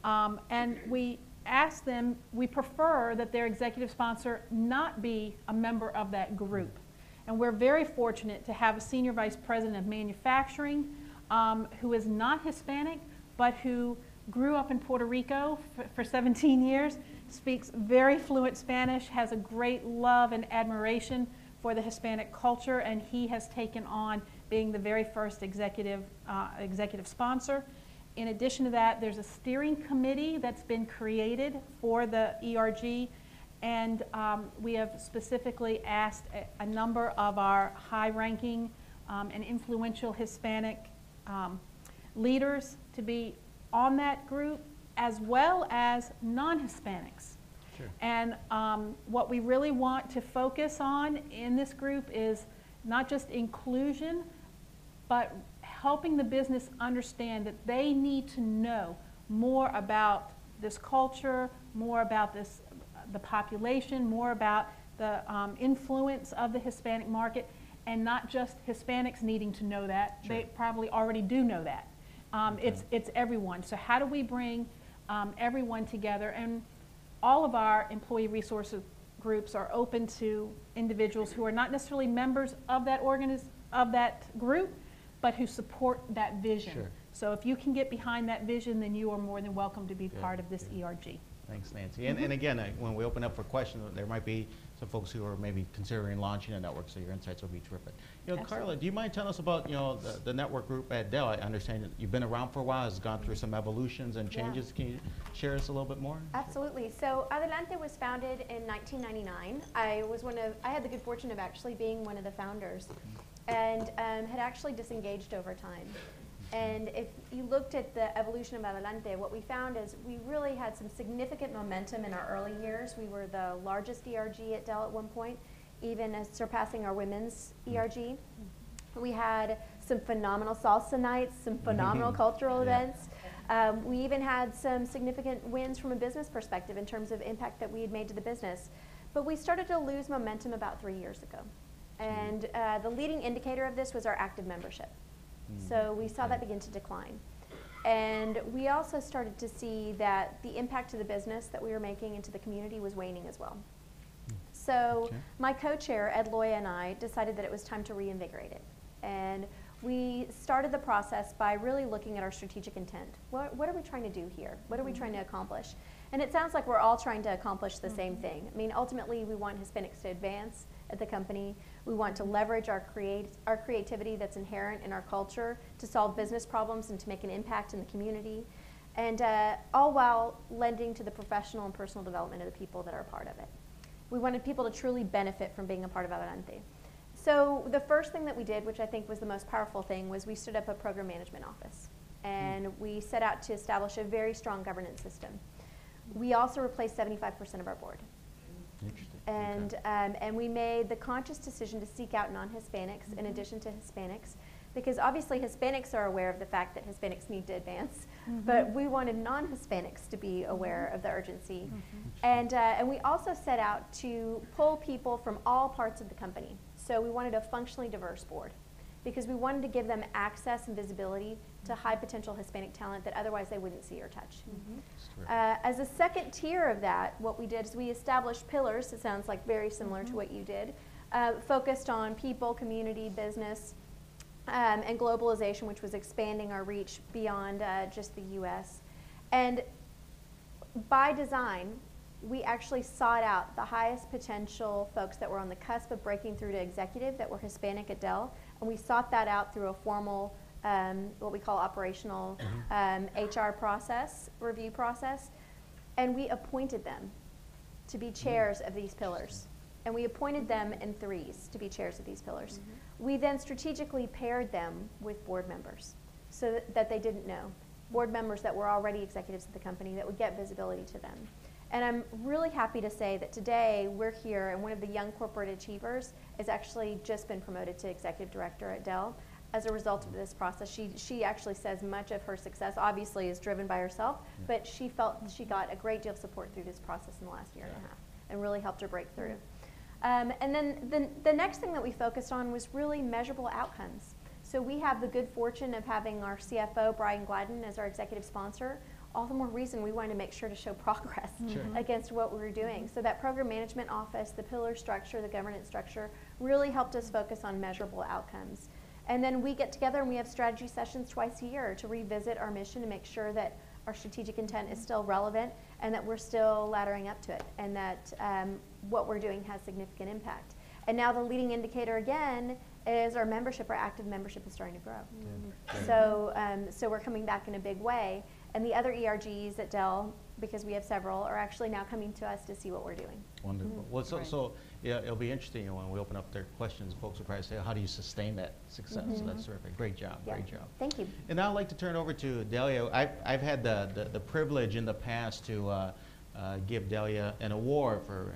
And we ask them, we prefer that their executive sponsor not be a member of that group. And we're very fortunate to have a senior vice president of manufacturing who is not Hispanic, but who grew up in Puerto Rico for 17 years, speaks very fluent Spanish, has a great love and admiration for the Hispanic culture, and he has taken on being the very first executive sponsor. In addition to that, there's a steering committee that's been created for the ERG, and we have specifically asked a number of our high-ranking and influential Hispanic leaders to be on that group, as well as non-Hispanics. Sure. And what we really want to focus on in this group is not just inclusion, but helping the business understand that they need to know more about this culture, more about the population, more about the influence of the Hispanic market, and not just Hispanics needing to know that. Sure. They probably already do know that. Okay. It's everyone. So how do we bring everyone together? And all of our employee resources groups are open to individuals who are not necessarily members of that group, but who support that vision. Sure. So if you can get behind that vision, then you are more than welcome to be part of this ERG. Thanks, Nancy. And again, when we open up for questions, there might be some folks who are maybe considering launching a network, so your insights will be terrific. You know, Carla, do you mind telling us about, you know, the network group at Dell? I understand that you've been around for a while, has gone through some evolutions and changes. Yeah. Can you share us a little bit more? Absolutely. So Adelante was founded in 1999. I had the good fortune of actually being one of the founders, and had actually disengaged over time. And if you looked at the evolution of Adelante, what we found is we really had some significant momentum in our early years. We were the largest ERG at Dell at one point, even as surpassing our women's ERG. We had some phenomenal salsa nights, some phenomenal cultural events. We even had some significant wins from a business perspective in terms of impact that we had made to the business. But we started to lose momentum about 3 years ago. And the leading indicator of this was our active membership. So we saw that begin to decline. And we also started to see that the impact to the business that we were making into the community was waning as well. So my co-chair, Ed Loya, and I decided that it was time to reinvigorate it. And we started the process by really looking at our strategic intent. What are we trying to do here? What are we trying to accomplish? And it sounds like we're all trying to accomplish the same thing. I mean, ultimately, we want Hispanics to advance at the company. We want to leverage our creativity that's inherent in our culture to solve business problems and to make an impact in the community, and all while lending to the professional and personal development of the people that are a part of it. We wanted people to truly benefit from being a part of Adelante. So the first thing that we did, which I think was the most powerful thing, was we stood up a program management office. And we set out to establish a very strong governance system. We also replaced 75% of our board. Interesting. And, Okay. and we made the conscious decision to seek out non-Hispanics in addition to Hispanics, because obviously Hispanics are aware of the fact that Hispanics need to advance, but we wanted non-Hispanics to be aware of the urgency. And we also set out to pull people from all parts of the company. So we wanted a functionally diverse board, because we wanted to give them access and visibility to high potential Hispanic talent that otherwise they wouldn't see or touch. As a second tier of that, what we did is we established pillars. It sounds like very similar to what you did, focused on people, community, business, and globalization, which was expanding our reach beyond just the US. And by design, we actually sought out the highest potential folks that were on the cusp of breaking through to executive that were Hispanic at Dell, and we sought that out through a formal, what we call operational HR process, review process, and we appointed them to be chairs of these pillars. And we appointed them in threes to be chairs of these pillars. We then strategically paired them with board members so that they didn't know. Board members that were already executives of the company that would get visibility to them. And I'm really happy to say that today we're here, and one of the young corporate achievers has actually just been promoted to executive director at Dell as a result of this process. She actually says much of her success obviously is driven by herself, but she felt she got a great deal of support through this process in the last year and a half and really helped her break through. And then the next thing that we focused on was really measurable outcomes. So we have the good fortune of having our CFO, Brian Gladden, as our executive sponsor. All the more reason we wanted to make sure to show progress against what we were doing. So that program management office, the pillar structure, the governance structure, really helped us focus on measurable outcomes. And then we get together and we have strategy sessions twice a year to revisit our mission and make sure that our strategic intent is still relevant and that we're still laddering up to it, and that what we're doing has significant impact. And now the leading indicator again is our membership. Our active membership is starting to grow. So we're coming back in a big way. And the other ERGs at Dell, because we have several, are actually now coming to us to see what we're doing. Wonderful. Well, so yeah, it'll be interesting, you know, when we open up their questions, folks will probably say, how do you sustain that success? So that's terrific. Great job. Yeah. Great job. Thank you. And now I'd like to turn over to Delia. I've had the privilege in the past to give Delia an award for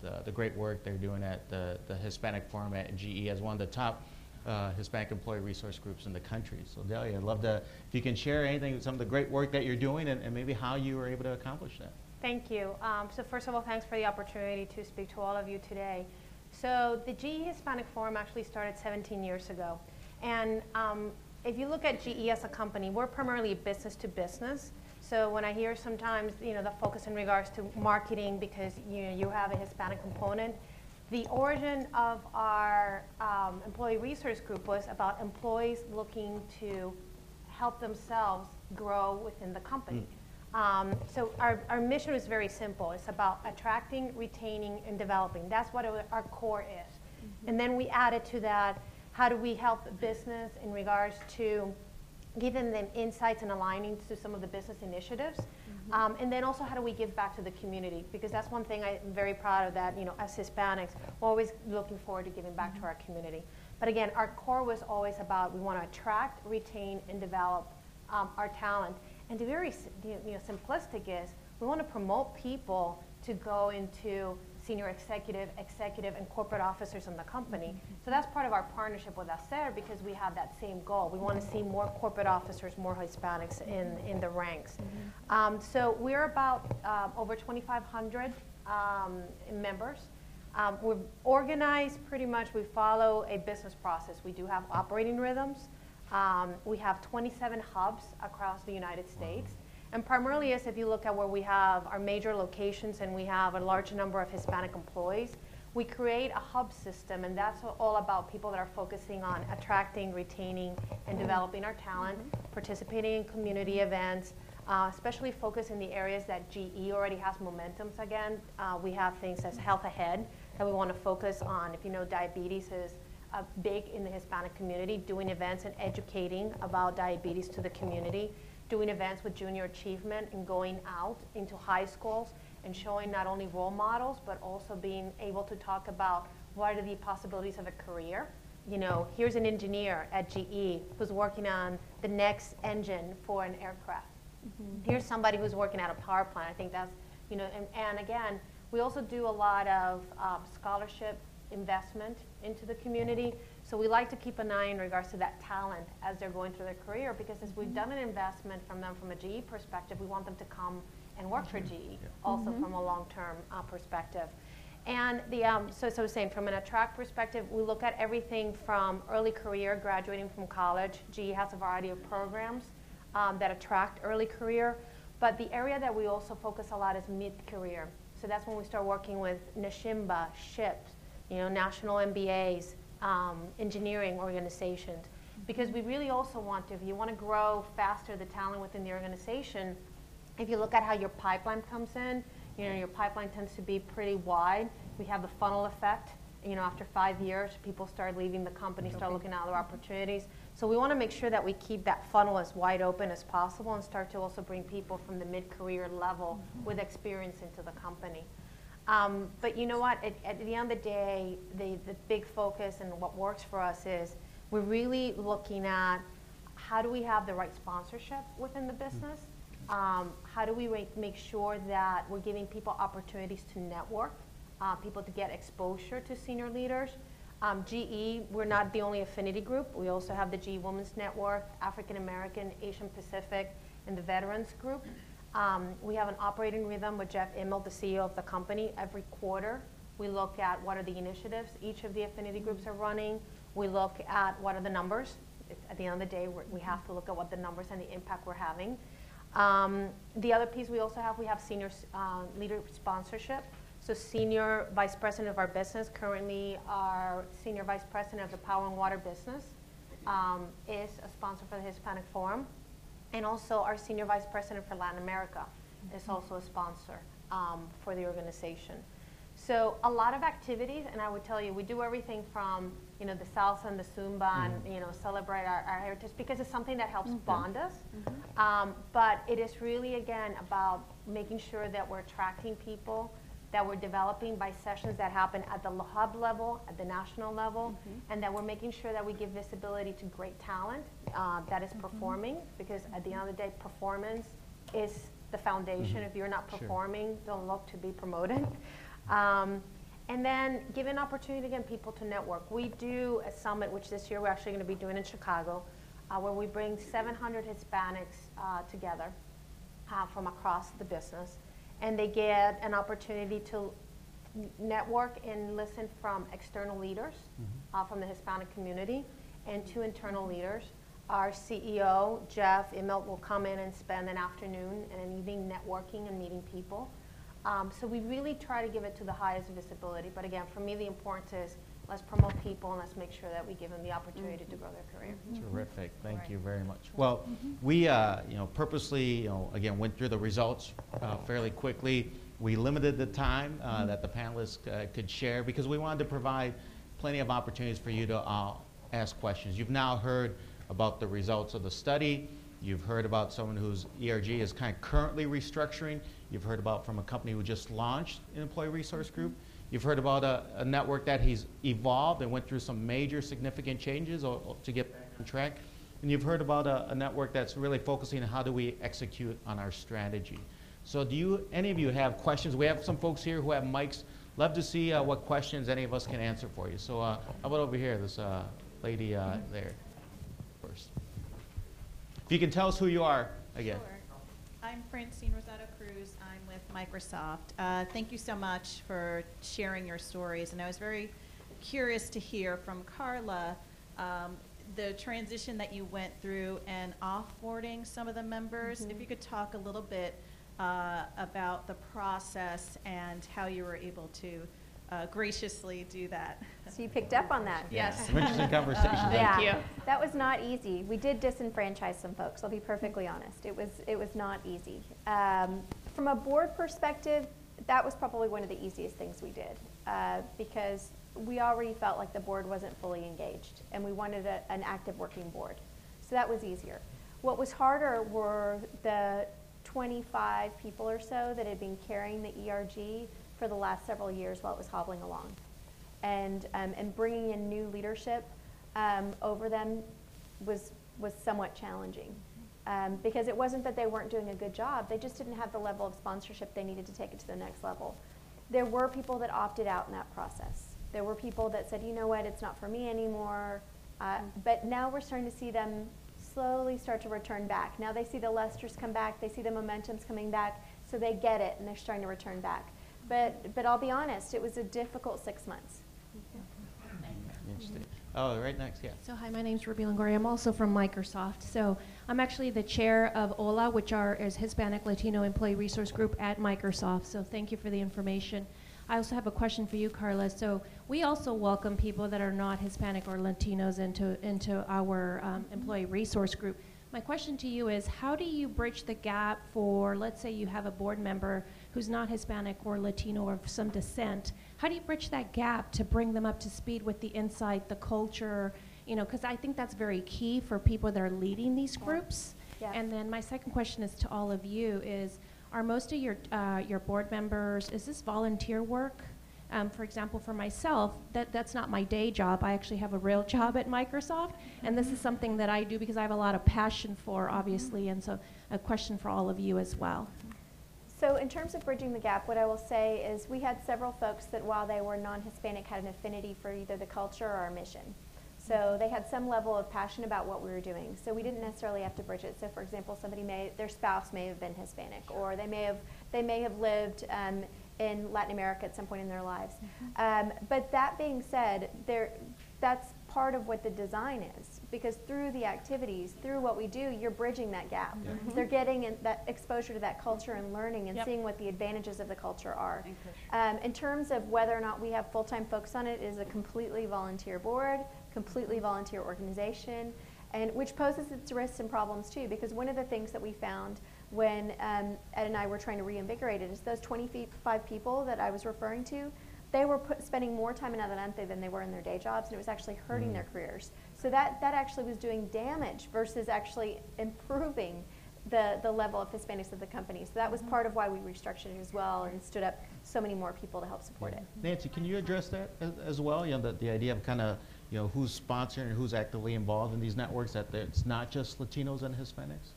the great work they're doing at the Hispanic Forum at GE as one of the top Hispanic employee resource groups in the country. So Delia, I'd love to, if you can share anything, some of the great work that you're doing and maybe how you were able to accomplish that. Thank you. So first of all, thanks for the opportunity to speak to all of you today. So the GE Hispanic Forum actually started 17 years ago. And if you look at GE as a company, we're primarily business to business. So when I hear sometimes, you know, the focus in regards to marketing because you have a Hispanic component, the origin of our employee resource group was about employees looking to help themselves grow within the company. So our mission is very simple. It's about attracting, retaining, and developing. That's what our core is. And then we added to that, how do we help business in regards to giving them insights and aligning to some of the business initiatives. And then also how do we give back to the community? Because that's one thing I'm very proud of, that, you know, as Hispanics, we're always looking forward to giving back to our community. But again, our core was always about, we want to attract, retain, and develop our talent. And the very simplistic is, we want to promote people to go into senior executive, and corporate officers in the company. So that's part of our partnership with AARP, because we have that same goal. We want to see more corporate officers, more Hispanics in the ranks. So we're about over 2,500 members. We're organized pretty much, we follow a business process. We do have operating rhythms. We have 27 hubs across the United States. And primarily, as if you look at where we have our major locations and we have a large number of Hispanic employees, we create a hub system, and that's all about people that are focusing on attracting, retaining, and developing our talent, participating in community events, especially focus in the areas that GE already has momentums again. We have things as Health Ahead, that we want to focus on. If you know, diabetes is big in the Hispanic community, doing events and educating about diabetes to the community, doing events with junior achievement and going out into high schools and showing not only role models, but also being able to talk about what are the possibilities of a career. You know, here's an engineer at GE who's working on the next engine for an aircraft. Here's somebody who's working at a power plant. I think that's, you know, and again, we also do a lot of scholarship investment into the community. So we like to keep an eye in regards to that talent as they're going through their career, because as we've done an investment from them from a GE perspective, we want them to come and work for GE also from a long-term perspective. And the, so I was saying, from an attract perspective, we look at everything from early career, graduating from college. GE has a variety of programs that attract early career. But the area that we also focus a lot is mid-career. So that's when we start working with Nashimba, SHIPS, you know, national MBAs, engineering organizations. Because we really also want to, if you want to grow faster the talent within the organization, if you look at how your pipeline comes in, you know, your pipeline tends to be pretty wide. We have the funnel effect. You know, after 5 years, people start leaving the company, start looking at other opportunities. So we want to make sure that we keep that funnel as wide open as possible and start to also bring people from the mid-career level with experience into the company. But you know what, at the end of the day, the big focus and what works for us is we're really looking at how do we have the right sponsorship within the business? How do we make sure that we're giving people opportunities to network, people to get exposure to senior leaders? GE, we're not the only affinity group. We also have the GE Women's Network, African American, Asian Pacific, and the Veterans Group. We have an operating rhythm with Jeff Immelt, the CEO of the company. Every quarter, we look at what are the initiatives each of the affinity groups are running. We look at what are the numbers. At the end of the day, we have to look at what the numbers and the impact we're having. The other piece we also have, we have senior leader sponsorship. So senior vice president of our business, currently our senior vice president of the power and water business, is a sponsor for the Hispanic Forum. And also our senior vice president for Latin America is also a sponsor for the organization. So a lot of activities, and I would tell you, we do everything from, you know, the salsa and the Zumba and, you know, celebrate our heritage, because it's something that helps bond us. But it is really, again, about making sure that we're attracting people, that we're developing by sessions that happen at the hub level, at the national level, and that we're making sure that we give visibility to great talent that is performing, because at the end of the day, performance is the foundation. If you're not performing, don't look to be promoted. And then give an opportunity, again, people to network. We do a summit, which this year we're actually going to be doing in Chicago, where we bring 700 Hispanics together from across the business. And they get an opportunity to network and listen from external leaders from the Hispanic community and two internal leaders. Our CEO, Jeff Immelt, will come in and spend an afternoon and an evening networking and meeting people. So we really try to give it to the highest visibility. But again, for me, the importance is let's promote people and let's make sure that we give them the opportunity to grow their career. Terrific. Thank you very much. Well, we you know, purposely, you know, again, went through the results fairly quickly. We limited the time that the panelists could share, because we wanted to provide plenty of opportunities for you to ask questions. You've now heard about the results of the study. You've heard about someone whose ERG is kind of currently restructuring. You've heard about from a company who just launched an employee resource group. You've heard about a network that he's evolved and went through some major significant changes to get back on track. And you've heard about a network that's really focusing on how do we execute on our strategy. So do any of you have questions? We have some folks here who have mics. Love to see what questions any of us can answer for you. So how about over here, this lady there first. If you can tell us who you are again. Sure. I'm Francine Rosado Cruz. I'm with Microsoft. Thank you so much for sharing your stories. And I was very curious to hear from Carla the transition that you went through and offboarding some of the members. If you could talk a little bit about the process and how you were able to graciously do that. So you picked up on that. Yes. Some interesting conversation. Thank you. That was not easy. We did disenfranchise some folks, I'll be perfectly honest. It was not easy. From a board perspective, that was probably one of the easiest things we did because we already felt like the board wasn't fully engaged and we wanted an active working board. So that was easier. What was harder were the 25 people or so that had been carrying the ERG for the last several years while it was hobbling along. And bringing in new leadership over them was somewhat challenging. Because it wasn't that they weren't doing a good job, they just didn't have the level of sponsorship they needed to take it to the next level. There were people that opted out in that process. There were people that said, you know what, it's not for me anymore. But now we're starting to see them slowly start to return back. Now they see the lusters come back, they see the momentum's coming back, so they get it and they're starting to return back. But I'll be honest, it was a difficult 6 months. Interesting. Oh, right next, yeah. So hi, my name's Ruby Longoria. I'm also from Microsoft. So I'm actually the chair of HOLA, which is Hispanic Latino Employee Resource Group at Microsoft. So thank you for the information. I also have a question for you, Carla. So we also welcome people that are not Hispanic or Latinos into our employee resource group. My question to you is, how do you bridge the gap for, let's say you have a board member who's not Hispanic or Latino or of some descent? How do you bridge that gap to bring them up to speed with the insight, the culture, because I think that's very key for people that are leading these groups. Yeah. And then my second question is to all of you is, are most of your board members, is this volunteer work? For example, for myself, that's not my day job. I actually have a real job at Microsoft, and this is something that I do because I have a lot of passion for, obviously, and so a question for all of you as well. So in terms of bridging the gap, what I will say is we had several folks that while they were non-Hispanic had an affinity for either the culture or our mission. So they had some level of passion about what we were doing. So we didn't necessarily have to bridge it. So for example, their spouse may have been Hispanic, or they may have lived in Latin America at some point in their lives. But that being said, that's part of what the design is, because through the activities, through what we do, you're bridging that gap. They're getting that exposure to that culture and learning and seeing what the advantages of the culture are. In terms of whether or not we have full-time folks on it, it is a completely volunteer board, completely volunteer organization, and which poses its risks and problems too, because one of the things that we found when Ed and I were trying to reinvigorate it is those 25 people that I was referring to, they were spending more time in Adelante than they were in their day jobs, and it was actually hurting their careers. So that actually was doing damage versus actually improving the level of Hispanics of the company. So that was part of why we restructured it as well and stood up so many more people to help support it. Nancy, can you address that as well? The idea of kind of, who's sponsoring and who's actively involved in these networks, that it's not just Latinos and Hispanics?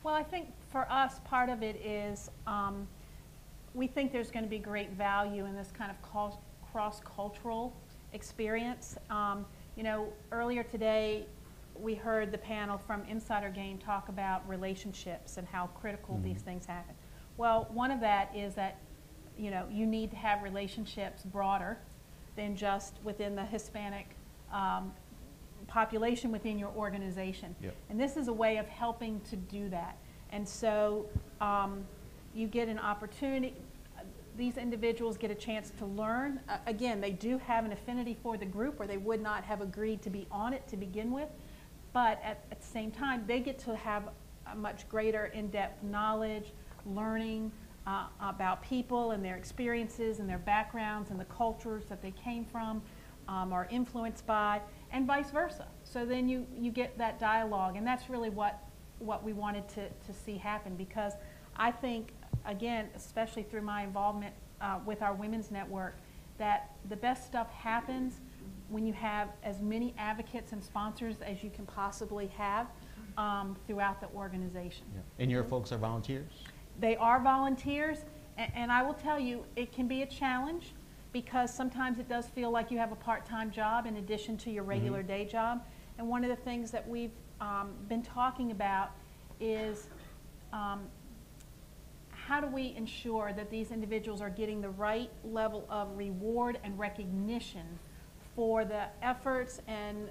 Well, I think for us, part of it is we think there's going to be great value in this kind of cross-cultural experience. Earlier today, we heard the panel from Insider Game talk about relationships and how critical these things happen. Well, one of that is that, you need to have relationships broader than just within the Hispanic population within your organization. Yep. And this is a way of helping to do that. And so you get an opportunity, these individuals get a chance to learn. Again, they do have an affinity for the group or they would not have agreed to be on it to begin with. But at the same time, they get to have a much greater in-depth knowledge, learning about people and their experiences and their backgrounds and the cultures that they came from, are influenced by, and vice versa. So then you get that dialogue, and that's really what we wanted to see happen, because I think, again, especially through my involvement with our women's network, that the best stuff happens when you have as many advocates and sponsors as you can possibly have throughout the organization. Yeah. And your folks are volunteers? They are volunteers, and I will tell you, it can be a challenge, because sometimes it does feel like you have a part-time job in addition to your regular day job. And one of the things that we've been talking about is how do we ensure that these individuals are getting the right level of reward and recognition for the efforts and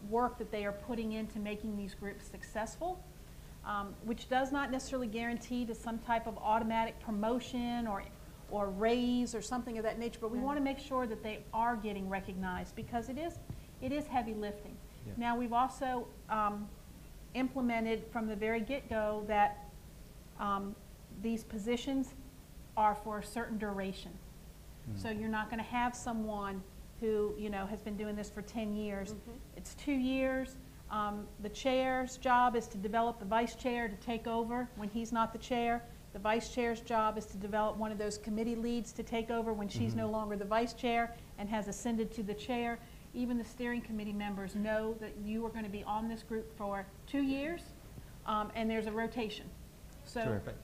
work that they are putting into making these groups successful, which does not necessarily guarantee to some type of automatic promotion or raise or something of that nature, but we want to make sure that they are getting recognized, because it is heavy lifting. Yeah. Now, we've also implemented from the very get-go that these positions are for a certain duration. So you're not going to have someone who, you know, has been doing this for 10 years. It's 2 years. The chair's job is to develop the vice chair to take over when he's not the chair. The vice chair's job is to develop one of those committee leads to take over when she's no longer the vice chair and has ascended to the chair. Even the steering committee members know that you are going to be on this group for 2 years, and there's a rotation. So, Terrific.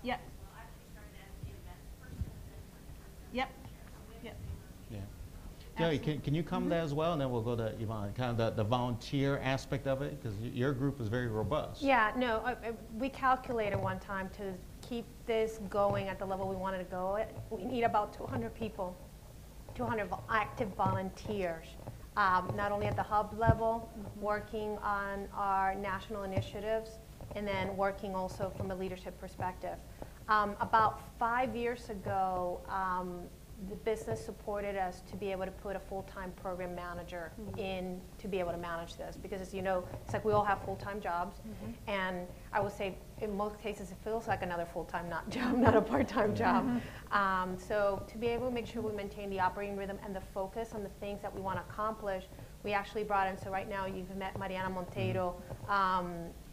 yep. Yep. Yep. Yeah. Delia, can you come there as well, and then we'll go to Ivonne, kind of the volunteer aspect of it, because your group is very robust. Yeah, no, we calculated one time to keep this going at the level we wanted to go at. We need about 200 people, 200 active volunteers, not only at the hub level, working on our national initiatives, and then working also from a leadership perspective. About 5 years ago, the business supported us to be able to put a full-time program manager in to be able to manage this, because as you know, it's like we all have full-time jobs, and I would say in most cases it feels like another full-time job, not a part-time job. So to be able to make sure we maintain the operating rhythm and the focus on the things that we want to accomplish, we actually brought in, so right now you've met Mariana Monteiro,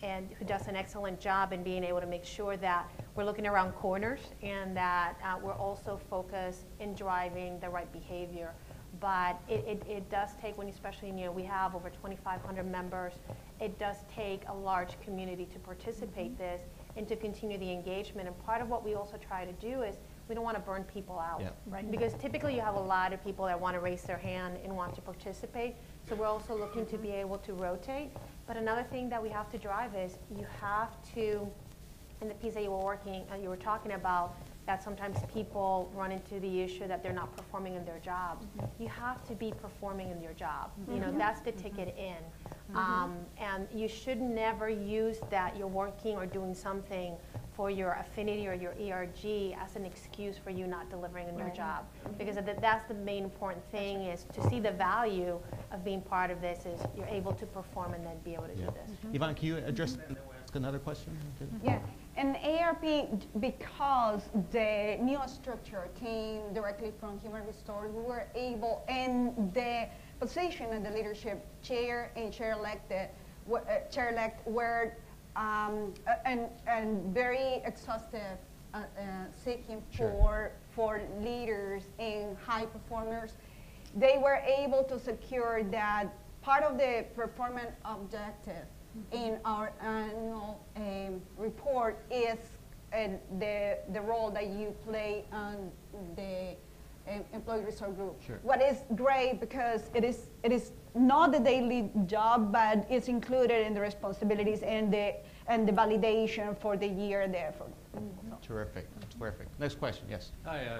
and who does an excellent job in being able to make sure that we're looking around corners and that we're also focused in driving the right behavior. But it does take, when especially, you know, we have over 2,500 members, it does take a large community to participate this and to continue the engagement. And part of what we also try to do is we don't want to burn people out, right? Because typically you have a lot of people that want to raise their hand and want to participate. So we're also looking to be able to rotate. But another thing that we have to drive is you have to, in the piece that you were talking about, that sometimes people run into the issue that they're not performing in their job. You have to be performing in your job. You know, that's the ticket in. And you should never use that you're working or doing something for your affinity or your ERG as an excuse for you not delivering in your job. Because that's the main important thing, is to see the value of being part of this is you're able to perform and then be able to do this. Yvonne, can you address that and then we'll ask another question? Yeah, and AARP, because the new structure came directly from Human Resource, we were able, and the position of the leadership chair and chair-elect were and very exhaustive seeking for leaders and high performers. They were able to secure that part of the performance objective in our annual report is the role that you play on the employee resource group. What is great, because it is not the daily job, but it's included in the responsibilities and the validation for the year there. Terrific. Terrific. Next question. Yes. Hi.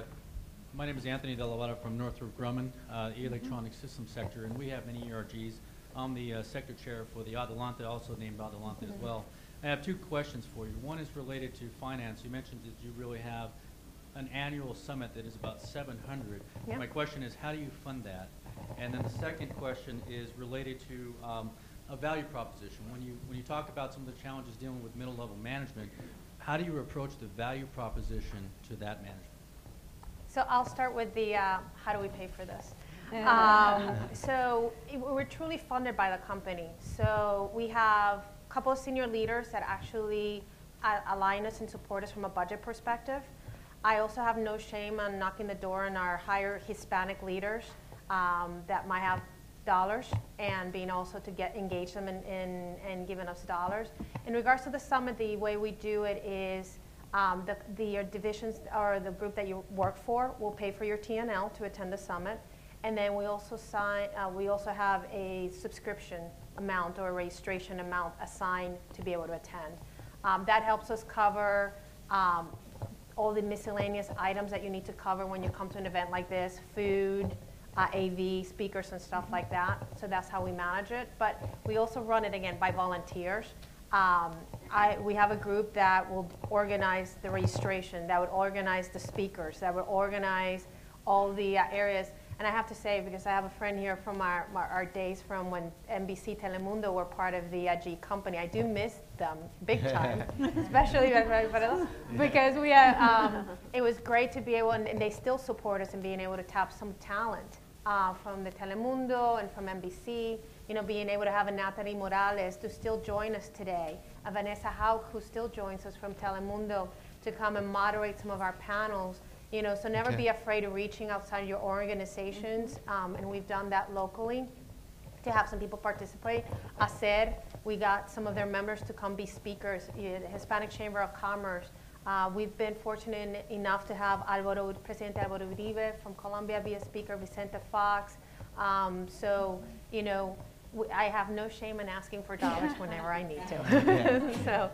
My name is Anthony Delia from Northrop Grumman, the electronic systems sector, and we have many ERGs. I'm the sector chair for the Adelante, also named Adelante as well. I have two questions for you. One is related to finance. You mentioned that you really have an annual summit that is about 700. My question is, how do you fund that? And then the second question is related to a value proposition. When you talk about some of the challenges dealing with middle level management, how do you approach the value proposition to that management? So I'll start with the how do we pay for this? So we're truly funded by the company. So we have a couple of senior leaders that actually align us and support us from a budget perspective. I also have no shame on knocking the door on our higher Hispanic leaders that might have dollars, and being also to engage them in giving us dollars. In regards to the summit, the way we do it is the divisions or the group that you work for will pay for your T&L to attend the summit. And then we also have a subscription amount or a registration amount assigned to be able to attend. That helps us cover all the miscellaneous items that you need to cover when you come to an event like this: food, AV, speakers, and stuff like that. So that's how we manage it. But we also run it, again, by volunteers. We have a group that will organize the registration, that would organize the speakers, that would organize all the areas. And I have to say, because I have a friend here from our days from when NBC Telemundo were part of the G company, I do miss them big time, especially because we it was great to be able, and they still support us in being able to tap some talent from the Telemundo and from NBC. You know, being able to have a Natalie Morales to still join us today, a Vanessa Haug who still joins us from Telemundo to come and moderate some of our panels. You know, so never be afraid of reaching outside your organizations, and we've done that locally to have some people participate. HACR, we got some of their members to come be speakers. The Hispanic Chamber of Commerce. We've been fortunate enough to have Presidente Alvaro Uribe from Colombia be a speaker, Vicente Fox. So, you know, I have no shame in asking for dollars whenever I need to. So,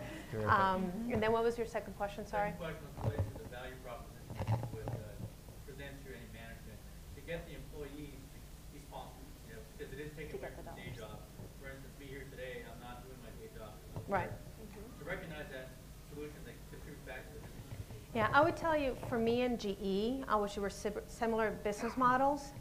and then what was your second question, sorry? Second question was related to the value proposition with present to any management to get the employees to be sponsored, you know, because it is taking away from the day job. For instance, me here today, I'm not doing my day job. Right. To recognize that solution that contributes back to the Yeah, I would tell you, for me and GE, which were similar business models,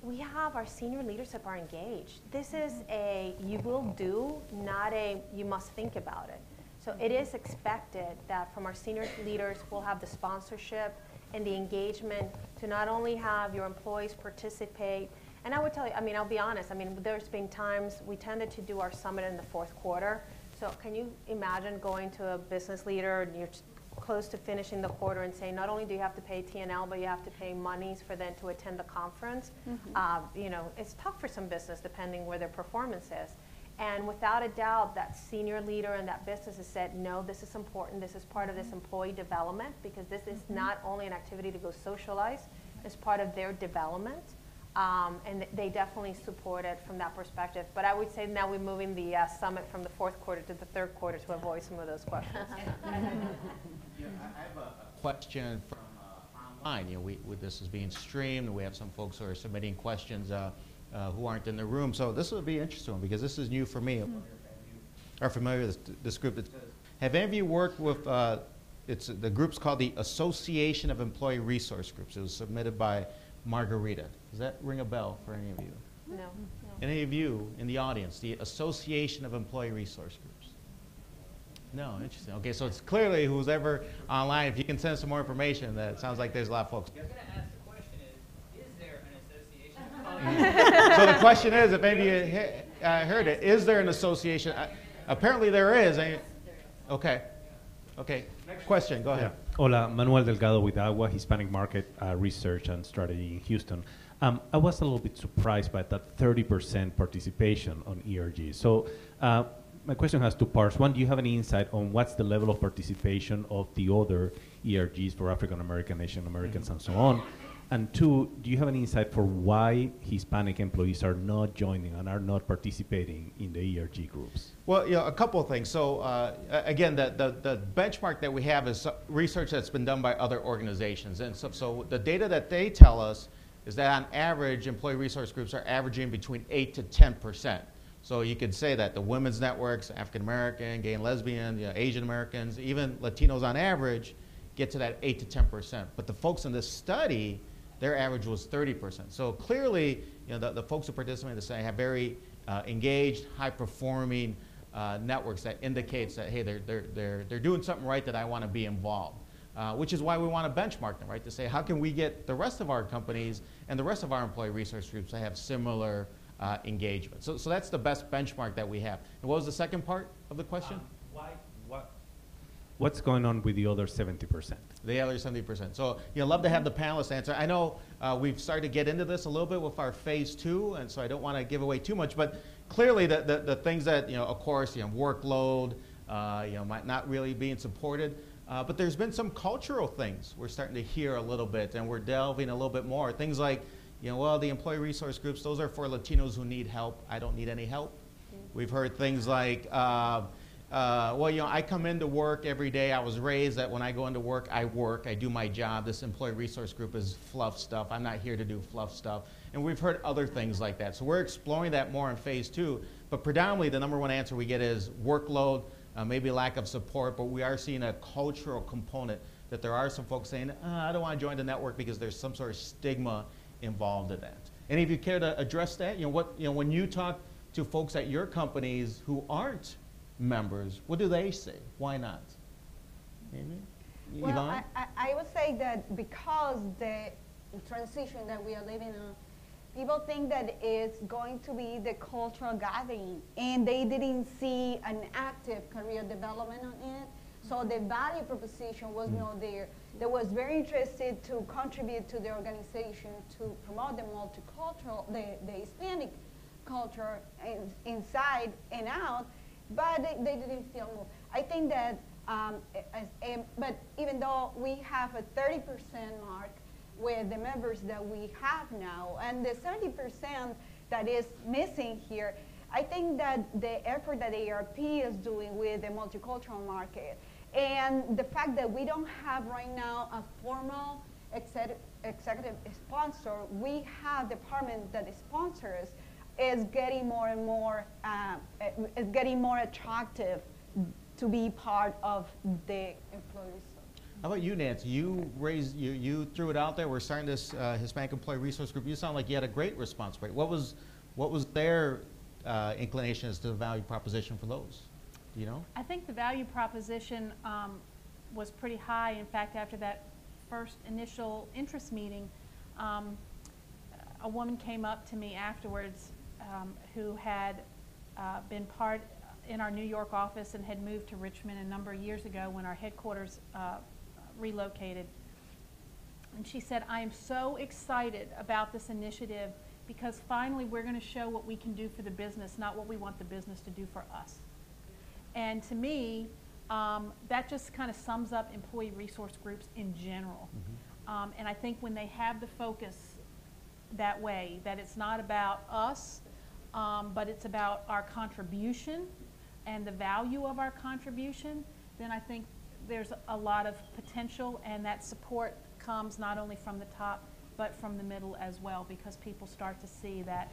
we have our senior leadership are engaged. This is a you will do, not a you must think about it. So it is expected that from our senior leaders, we'll have the sponsorship and the engagement to not only have your employees participate, and I would tell you, I mean, I'll be honest, I mean, there's been times we tended to do our summit in the fourth quarter. So can you imagine going to a business leader and you're close to finishing the quarter and saying, not only do you have to pay T&L, but you have to pay monies for them to attend the conference. You know, it's tough for some business depending where their performance is. And without a doubt, that senior leader in that business has said, no, this is important. This is part of this employee development, because this is not only an activity to go socialize, it's part of their development. And they definitely support it from that perspective. But I would say now we're moving the summit from the fourth quarter to the third quarter to avoid some of those questions. Yeah, I have a question from online. You know, this is being streamed. We have some folks who are submitting questions who aren't in the room. So this will be interesting because this is new for me. Are familiar with this group? Have any of you worked with? The group's called the Association of Employee Resource Groups. It was submitted by Margarita. Does that ring a bell for any of you? No. Any of you in the audience? The Association of Employee Resource Groups. No, interesting. Okay, so it's clearly who's ever online, if you can send some more information, that sounds like there's a lot of folks. I was going to ask the question is there an association? So the question is, if any of you heard it, is there an association? Apparently there is. Okay. Okay. Next question, go ahead. Yeah. Hola, Manuel Delgado with Agua, Hispanic Market Research and Strategy in Houston. I was a little bit surprised by that 30% participation on ERG. So my question has two parts. One, do you have any insight on what's the level of participation of the other ERGs for African American, Asian Americans, and so on? And two, do you have any insight for why Hispanic employees are not joining and are not participating in the ERG groups? Well, you know, a couple of things. So again, the benchmark that we have is research that's been done by other organizations. And so the data that they tell us is that on average, employee resource groups are averaging between 8 to 10%. So you could say that the women's networks, African American, gay and lesbian, you know, Asian Americans, even Latinos on average, get to that 8 to 10%. But the folks in this study, their average was 30%. So clearly, you know, the folks who participate in the study have very engaged, high-performing networks that indicates that, hey, they're doing something right, that I want to be involved. Which is why we want to benchmark them, right? To say, how can we get the rest of our companies and the rest of our employee resource groups to have similar engagement? So that's the best benchmark that we have. And what was the second part of the question? What's going on with the other 70%? The other 70%. So you'll love to have the panelists answer. I know we've started to get into this a little bit with our phase 2, and so I don't want to give away too much, but clearly the things that, you know, of course, you know, workload, you know, might not really being supported. But there's been some cultural things we're starting to hear a little bit, and we're delving a little bit more. Things like, you know, well, the employee resource groups, those are for Latinos who need help. I don't need any help. We've heard things like, well, you know, I come into work every day. I was raised that when I go into work, I do my job. This employee resource group is fluff stuff. I'm not here to do fluff stuff. And we've heard other things like that. So we're exploring that more in phase 2. But predominantly, the number one answer we get is workload, maybe lack of support. But we are seeing a cultural component that there are some folks saying, I don't want to join the network because there's some sort of stigma involved in that. Any of you care to address that? When you talk to folks at your companies who aren't members, what do they say? Why not? Amy? Well, Ivonne? I would say that because the transition that we are living in, people think that it's going to be the cultural gathering, and they didn't see an active career development on it. So the value proposition was not there. They was very interested to contribute to the organization to promote the multicultural, the Hispanic culture inside and out, but they didn't feel moved. I think that, but even though we have a 30% mark with the members that we have now, and the 70% that is missing here, I think that the effort that AARP is doing with the multicultural market, and the fact that we don't have right now a formal executive sponsor, we have department that sponsors, is getting more and more, is getting more attractive to be part of the employees. How about you, Nancy? You threw it out there. We're starting this Hispanic Employee Resource Group. You sound like you had a great response rate. What was their inclination as to the value proposition for those? Do you know? I think the value proposition was pretty high. In fact, after that first initial interest meeting, a woman came up to me afterwards who had been part in our New York office and had moved to Richmond a number of years ago when our headquarters relocated. And she said, I am so excited about this initiative because finally we're going to show what we can do for the business, not what we want the business to do for us. And to me, that just kind of sums up employee resource groups in general. And I think when they have the focus that way, that it's not about us, but it's about our contribution and the value of our contribution, then I think there's a lot of potential, and that support comes not only from the top, but from the middle as well, because people start to see that,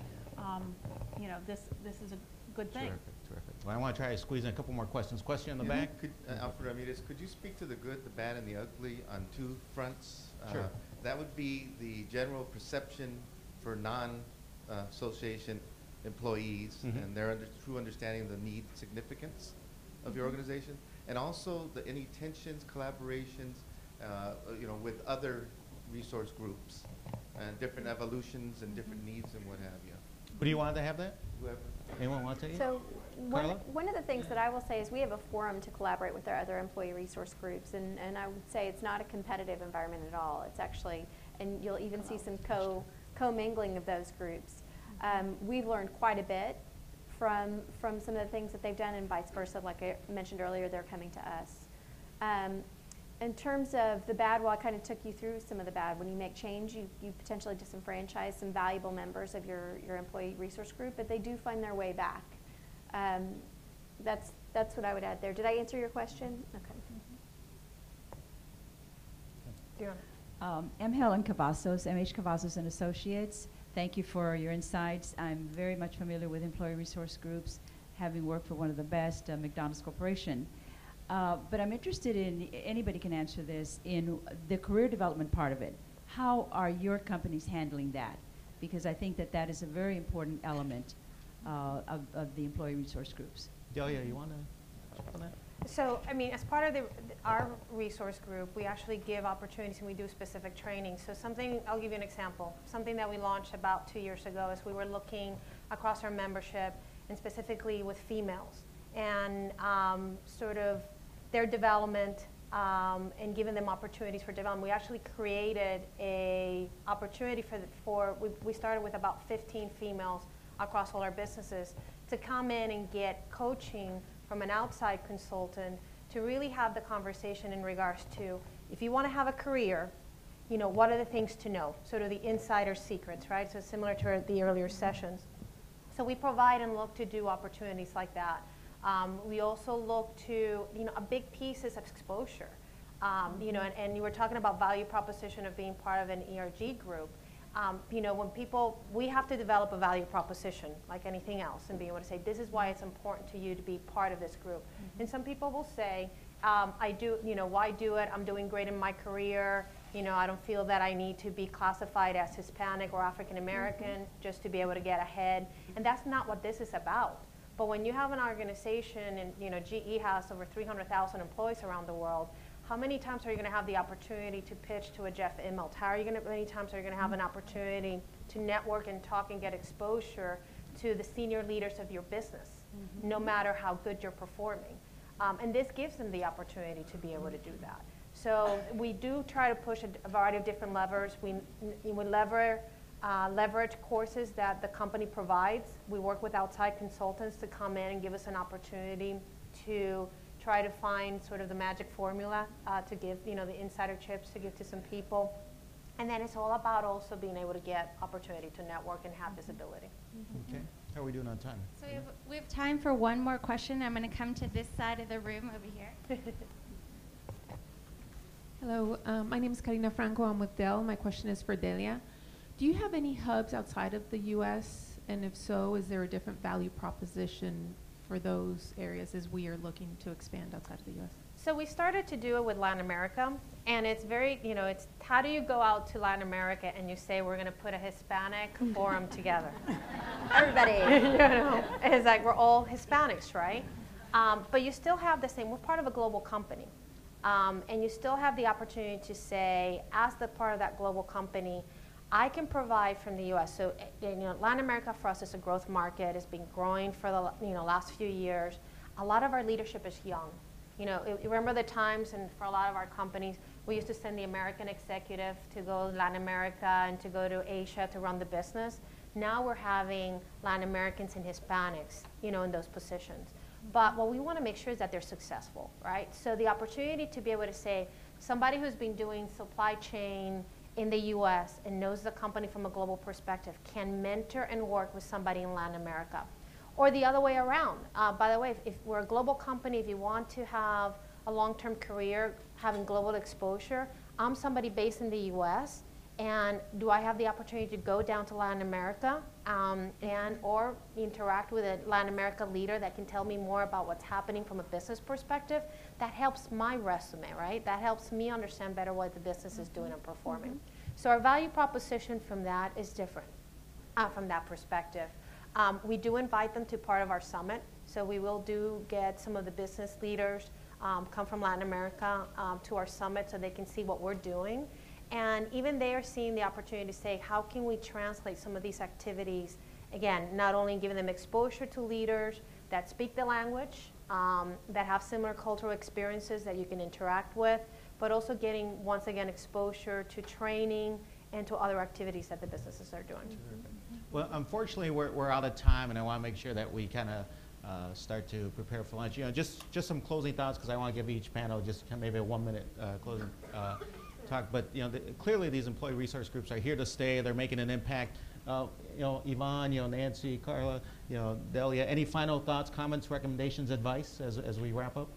this is a good thing. Terrific. Well, I want to try to squeeze in a couple more questions. Question in the back? Alfred Ramirez, could you speak to the good, the bad, and the ugly on two fronts? Sure. That would be the general perception for non-association employees and their true understanding of the need, significance of your organization, and also any tensions, collaborations, with other resource groups and different evolutions and different needs and what have you. Who do you want to have that? Whoever. Anyone want to take it? So Carla? one of the things that I will say is we have a forum to collaborate with our other employee resource groups, and I would say it's not a competitive environment at all. It's actually, and you'll even see some co-mingling of those groups. We've learned quite a bit from some of the things that they've done, and vice versa. Like I mentioned earlier, they're coming to us. In terms of the bad, well, I kind of took you through some of the bad. When you make change, you potentially disenfranchise some valuable members of your employee resource group, but they do find their way back. That's what I would add there. Did I answer your question? Okay. I'm Helen Cavazos, MH Cavazos and Associates. Thank you for your insights. I'm very much familiar with employee resource groups, having worked for one of the best, McDonald's Corporation. But I'm interested in, anybody can answer this, in the career development part of it. How are your companies handling that? Because I think that that is a very important element of the employee resource groups. Delia, you want to jump on that? So, I mean, as part of our resource group, we actually give opportunities and we do specific training. So something, I'll give you an example. Something that we launched about 2 years ago is we were looking across our membership, and specifically with females, and sort of their development and giving them opportunities for development. We actually created a opportunity we started with about 15 females across all our businesses to come in and get coaching from an outside consultant to really have the conversation in regards to, if you want to have a career, what are the things to know, sort of the insider secrets, right? So similar to the earlier sessions. So we provide and look to do opportunities like that. We also look to, a big piece is exposure. And you were talking about value proposition of being part of an ERG group. We have to develop a value proposition like anything else and be able to say, this is why it's important to you to be part of this group. And some people will say, why do it? I'm doing great in my career. You know, I don't feel that I need to be classified as Hispanic or African American just to be able to get ahead. And that's not what this is about. But when you have an organization, and you know, GE has over 300,000 employees around the world, how many times are you going to have the opportunity to pitch to a Jeff Immelt? How many times are you going to have an opportunity to network and talk and get exposure to the senior leaders of your business, no matter how good you're performing? And this gives them the opportunity to be able to do that. So we do try to push a variety of different levers. We leverage courses that the company provides. We work with outside consultants to come in and give us an opportunity to try to find sort of the magic formula to give, you know, the insider chips to give to some people. And then it's all about also being able to get opportunity to network and have visibility. Okay. How are we doing on time? So we have time for one more question. I'm going to come to this side of the room over here. Hello, my name is Karina Franco. I'm with Dell. My question is for Delia. Do you have any hubs outside of the U.S.? And if so, is there a different value proposition for those areas as we are looking to expand outside of the U.S.? So we started to do it with Latin America, and it's very, you know, it's how do you go out to Latin America and you say we're going to put a Hispanic forum together? Everybody. You know, it's like we're all Hispanics, right? But you still have the same, we're part of a global company. And you still have the opportunity to say, as the part of that global company, I can provide from the U.S. So, you know, Latin America for us is a growth market. It's been growing for the last few years. A lot of our leadership is young. You know, you remember the times, and for a lot of our companies, we used to send the American executive to go to Latin America and to go to Asia to run the business. Now we're having Latin Americans and Hispanics, you know, in those positions. But what we want to make sure is that they're successful, right? So the opportunity to be able to say, somebody who's been doing supply chain in the US and knows the company from a global perspective can mentor and work with somebody in Latin America. Or the other way around. By the way, if we're a global company, if you want to have a long-term career having global exposure, I'm somebody based in the US, and do I have the opportunity to go down to Latin America or interact with a Latin America leader that can tell me more about what's happening from a business perspective? That helps my resume, right? That helps me understand better what the business is doing and performing. So our value proposition from that is different from that perspective. We do invite them to part of our summit. So we will get some of the business leaders come from Latin America to our summit so they can see what we're doing. And even they are seeing the opportunity to say, how can we translate some of these activities, again, not only giving them exposure to leaders that speak the language, that have similar cultural experiences that you can interact with, but also getting, once again, exposure to training and to other activities that the businesses are doing. Well, unfortunately, we're out of time, and I want to make sure that we kind of start to prepare for lunch. You know, just some closing thoughts, because I want to give each panel just maybe a 1-minute closing talk. But you know, clearly these employee resource groups are here to stay. They're making an impact. You know, Ivonne, you know, Nancy, Carla, you know, Delia. Any final thoughts, comments, recommendations, advice as we wrap up?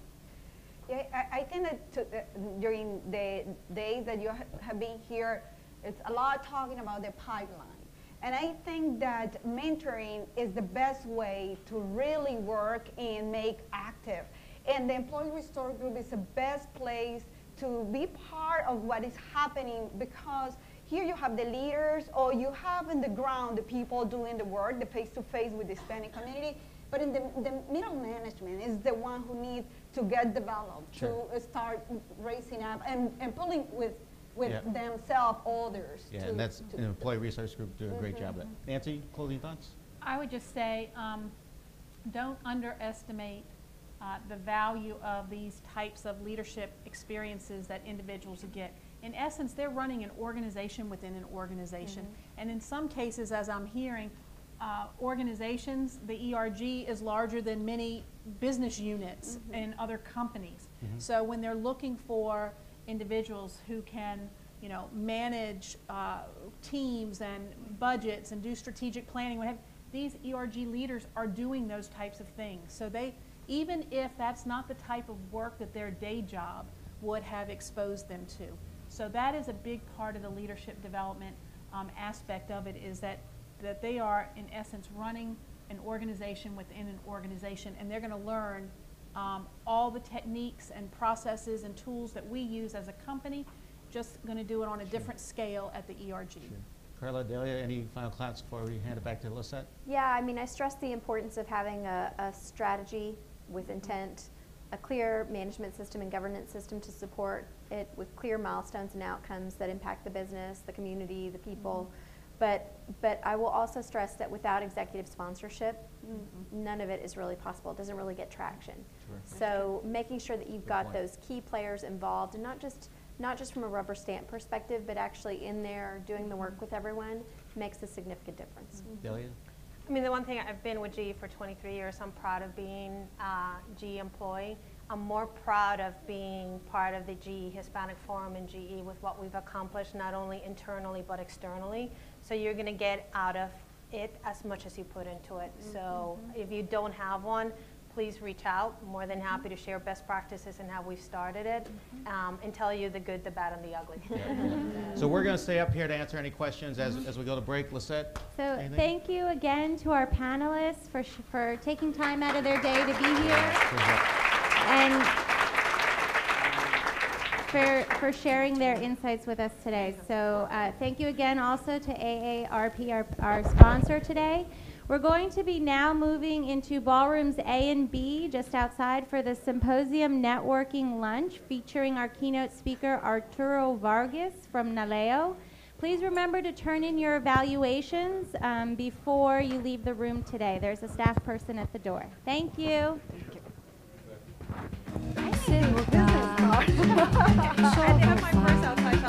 Yeah, I think that during the days that you have been here, it's a lot talking about the pipeline. And I think that mentoring is the best way to really work and make active. And the Employee Resource Group is the best place to be part of what is happening, because here you have the leaders, or you have in the ground the people doing the work, the face-to-face with the Hispanic community. But in the middle management is the one who needs to get developed, to start raising up and pulling with themselves others. Yeah, and that's an Employee Resource Group doing a great job of that. Nancy, closing thoughts? I would just say, don't underestimate the value of these types of leadership experiences that individuals get. In essence, they're running an organization within an organization. And in some cases, as I'm hearing, organizations, the ERG is larger than many business units in other companies. So when they're looking for individuals who can, you know, manage teams and budgets and do strategic planning, these ERG leaders are doing those types of things. So they, even if that's not the type of work that their day job would have exposed them to. So that is a big part of the leadership development aspect of it, is that they are, in essence, running an organization within an organization, and they're going to learn all the techniques and processes and tools that we use as a company, just going to do it on a different scale at the ERG. Sure. Carla, Delia, any final comments before we hand it back to Lisette? Yeah, I mean, I stress the importance of having a strategy with intent, a clear management system and governance system to support it with clear milestones and outcomes that impact the business, the community, the people. But I will also stress that without executive sponsorship, none of it is really possible. It doesn't really get traction. Sure. So making sure that you've got those key players involved, and not just from a rubber stamp perspective, but actually in there doing the work with everyone makes a significant difference. Delia? I mean, the one thing, I've been with GE for 23 years. I'm proud of being a GE employee. I'm more proud of being part of the GE Hispanic Forum and GE with what we've accomplished, not only internally but externally. So you're going to get out of it as much as you put into it. So if you don't have one, please reach out. More than happy to share best practices and how we've started it, and tell you the good, the bad, and the ugly. So we're going to stay up here to answer any questions as we go to break. Lisette? So anything? thank you again to our panelists for taking time out of their day to be here, and for sharing their insights with us today. So thank you again also to AARP, our sponsor today. We're going to be now moving into ballrooms A and B just outside for the Symposium Networking Lunch featuring our keynote speaker Arturo Vargas from Naleo. Please remember to turn in your evaluations before you leave the room today. There's a staff person at the door. Thank you. I have my purse outside.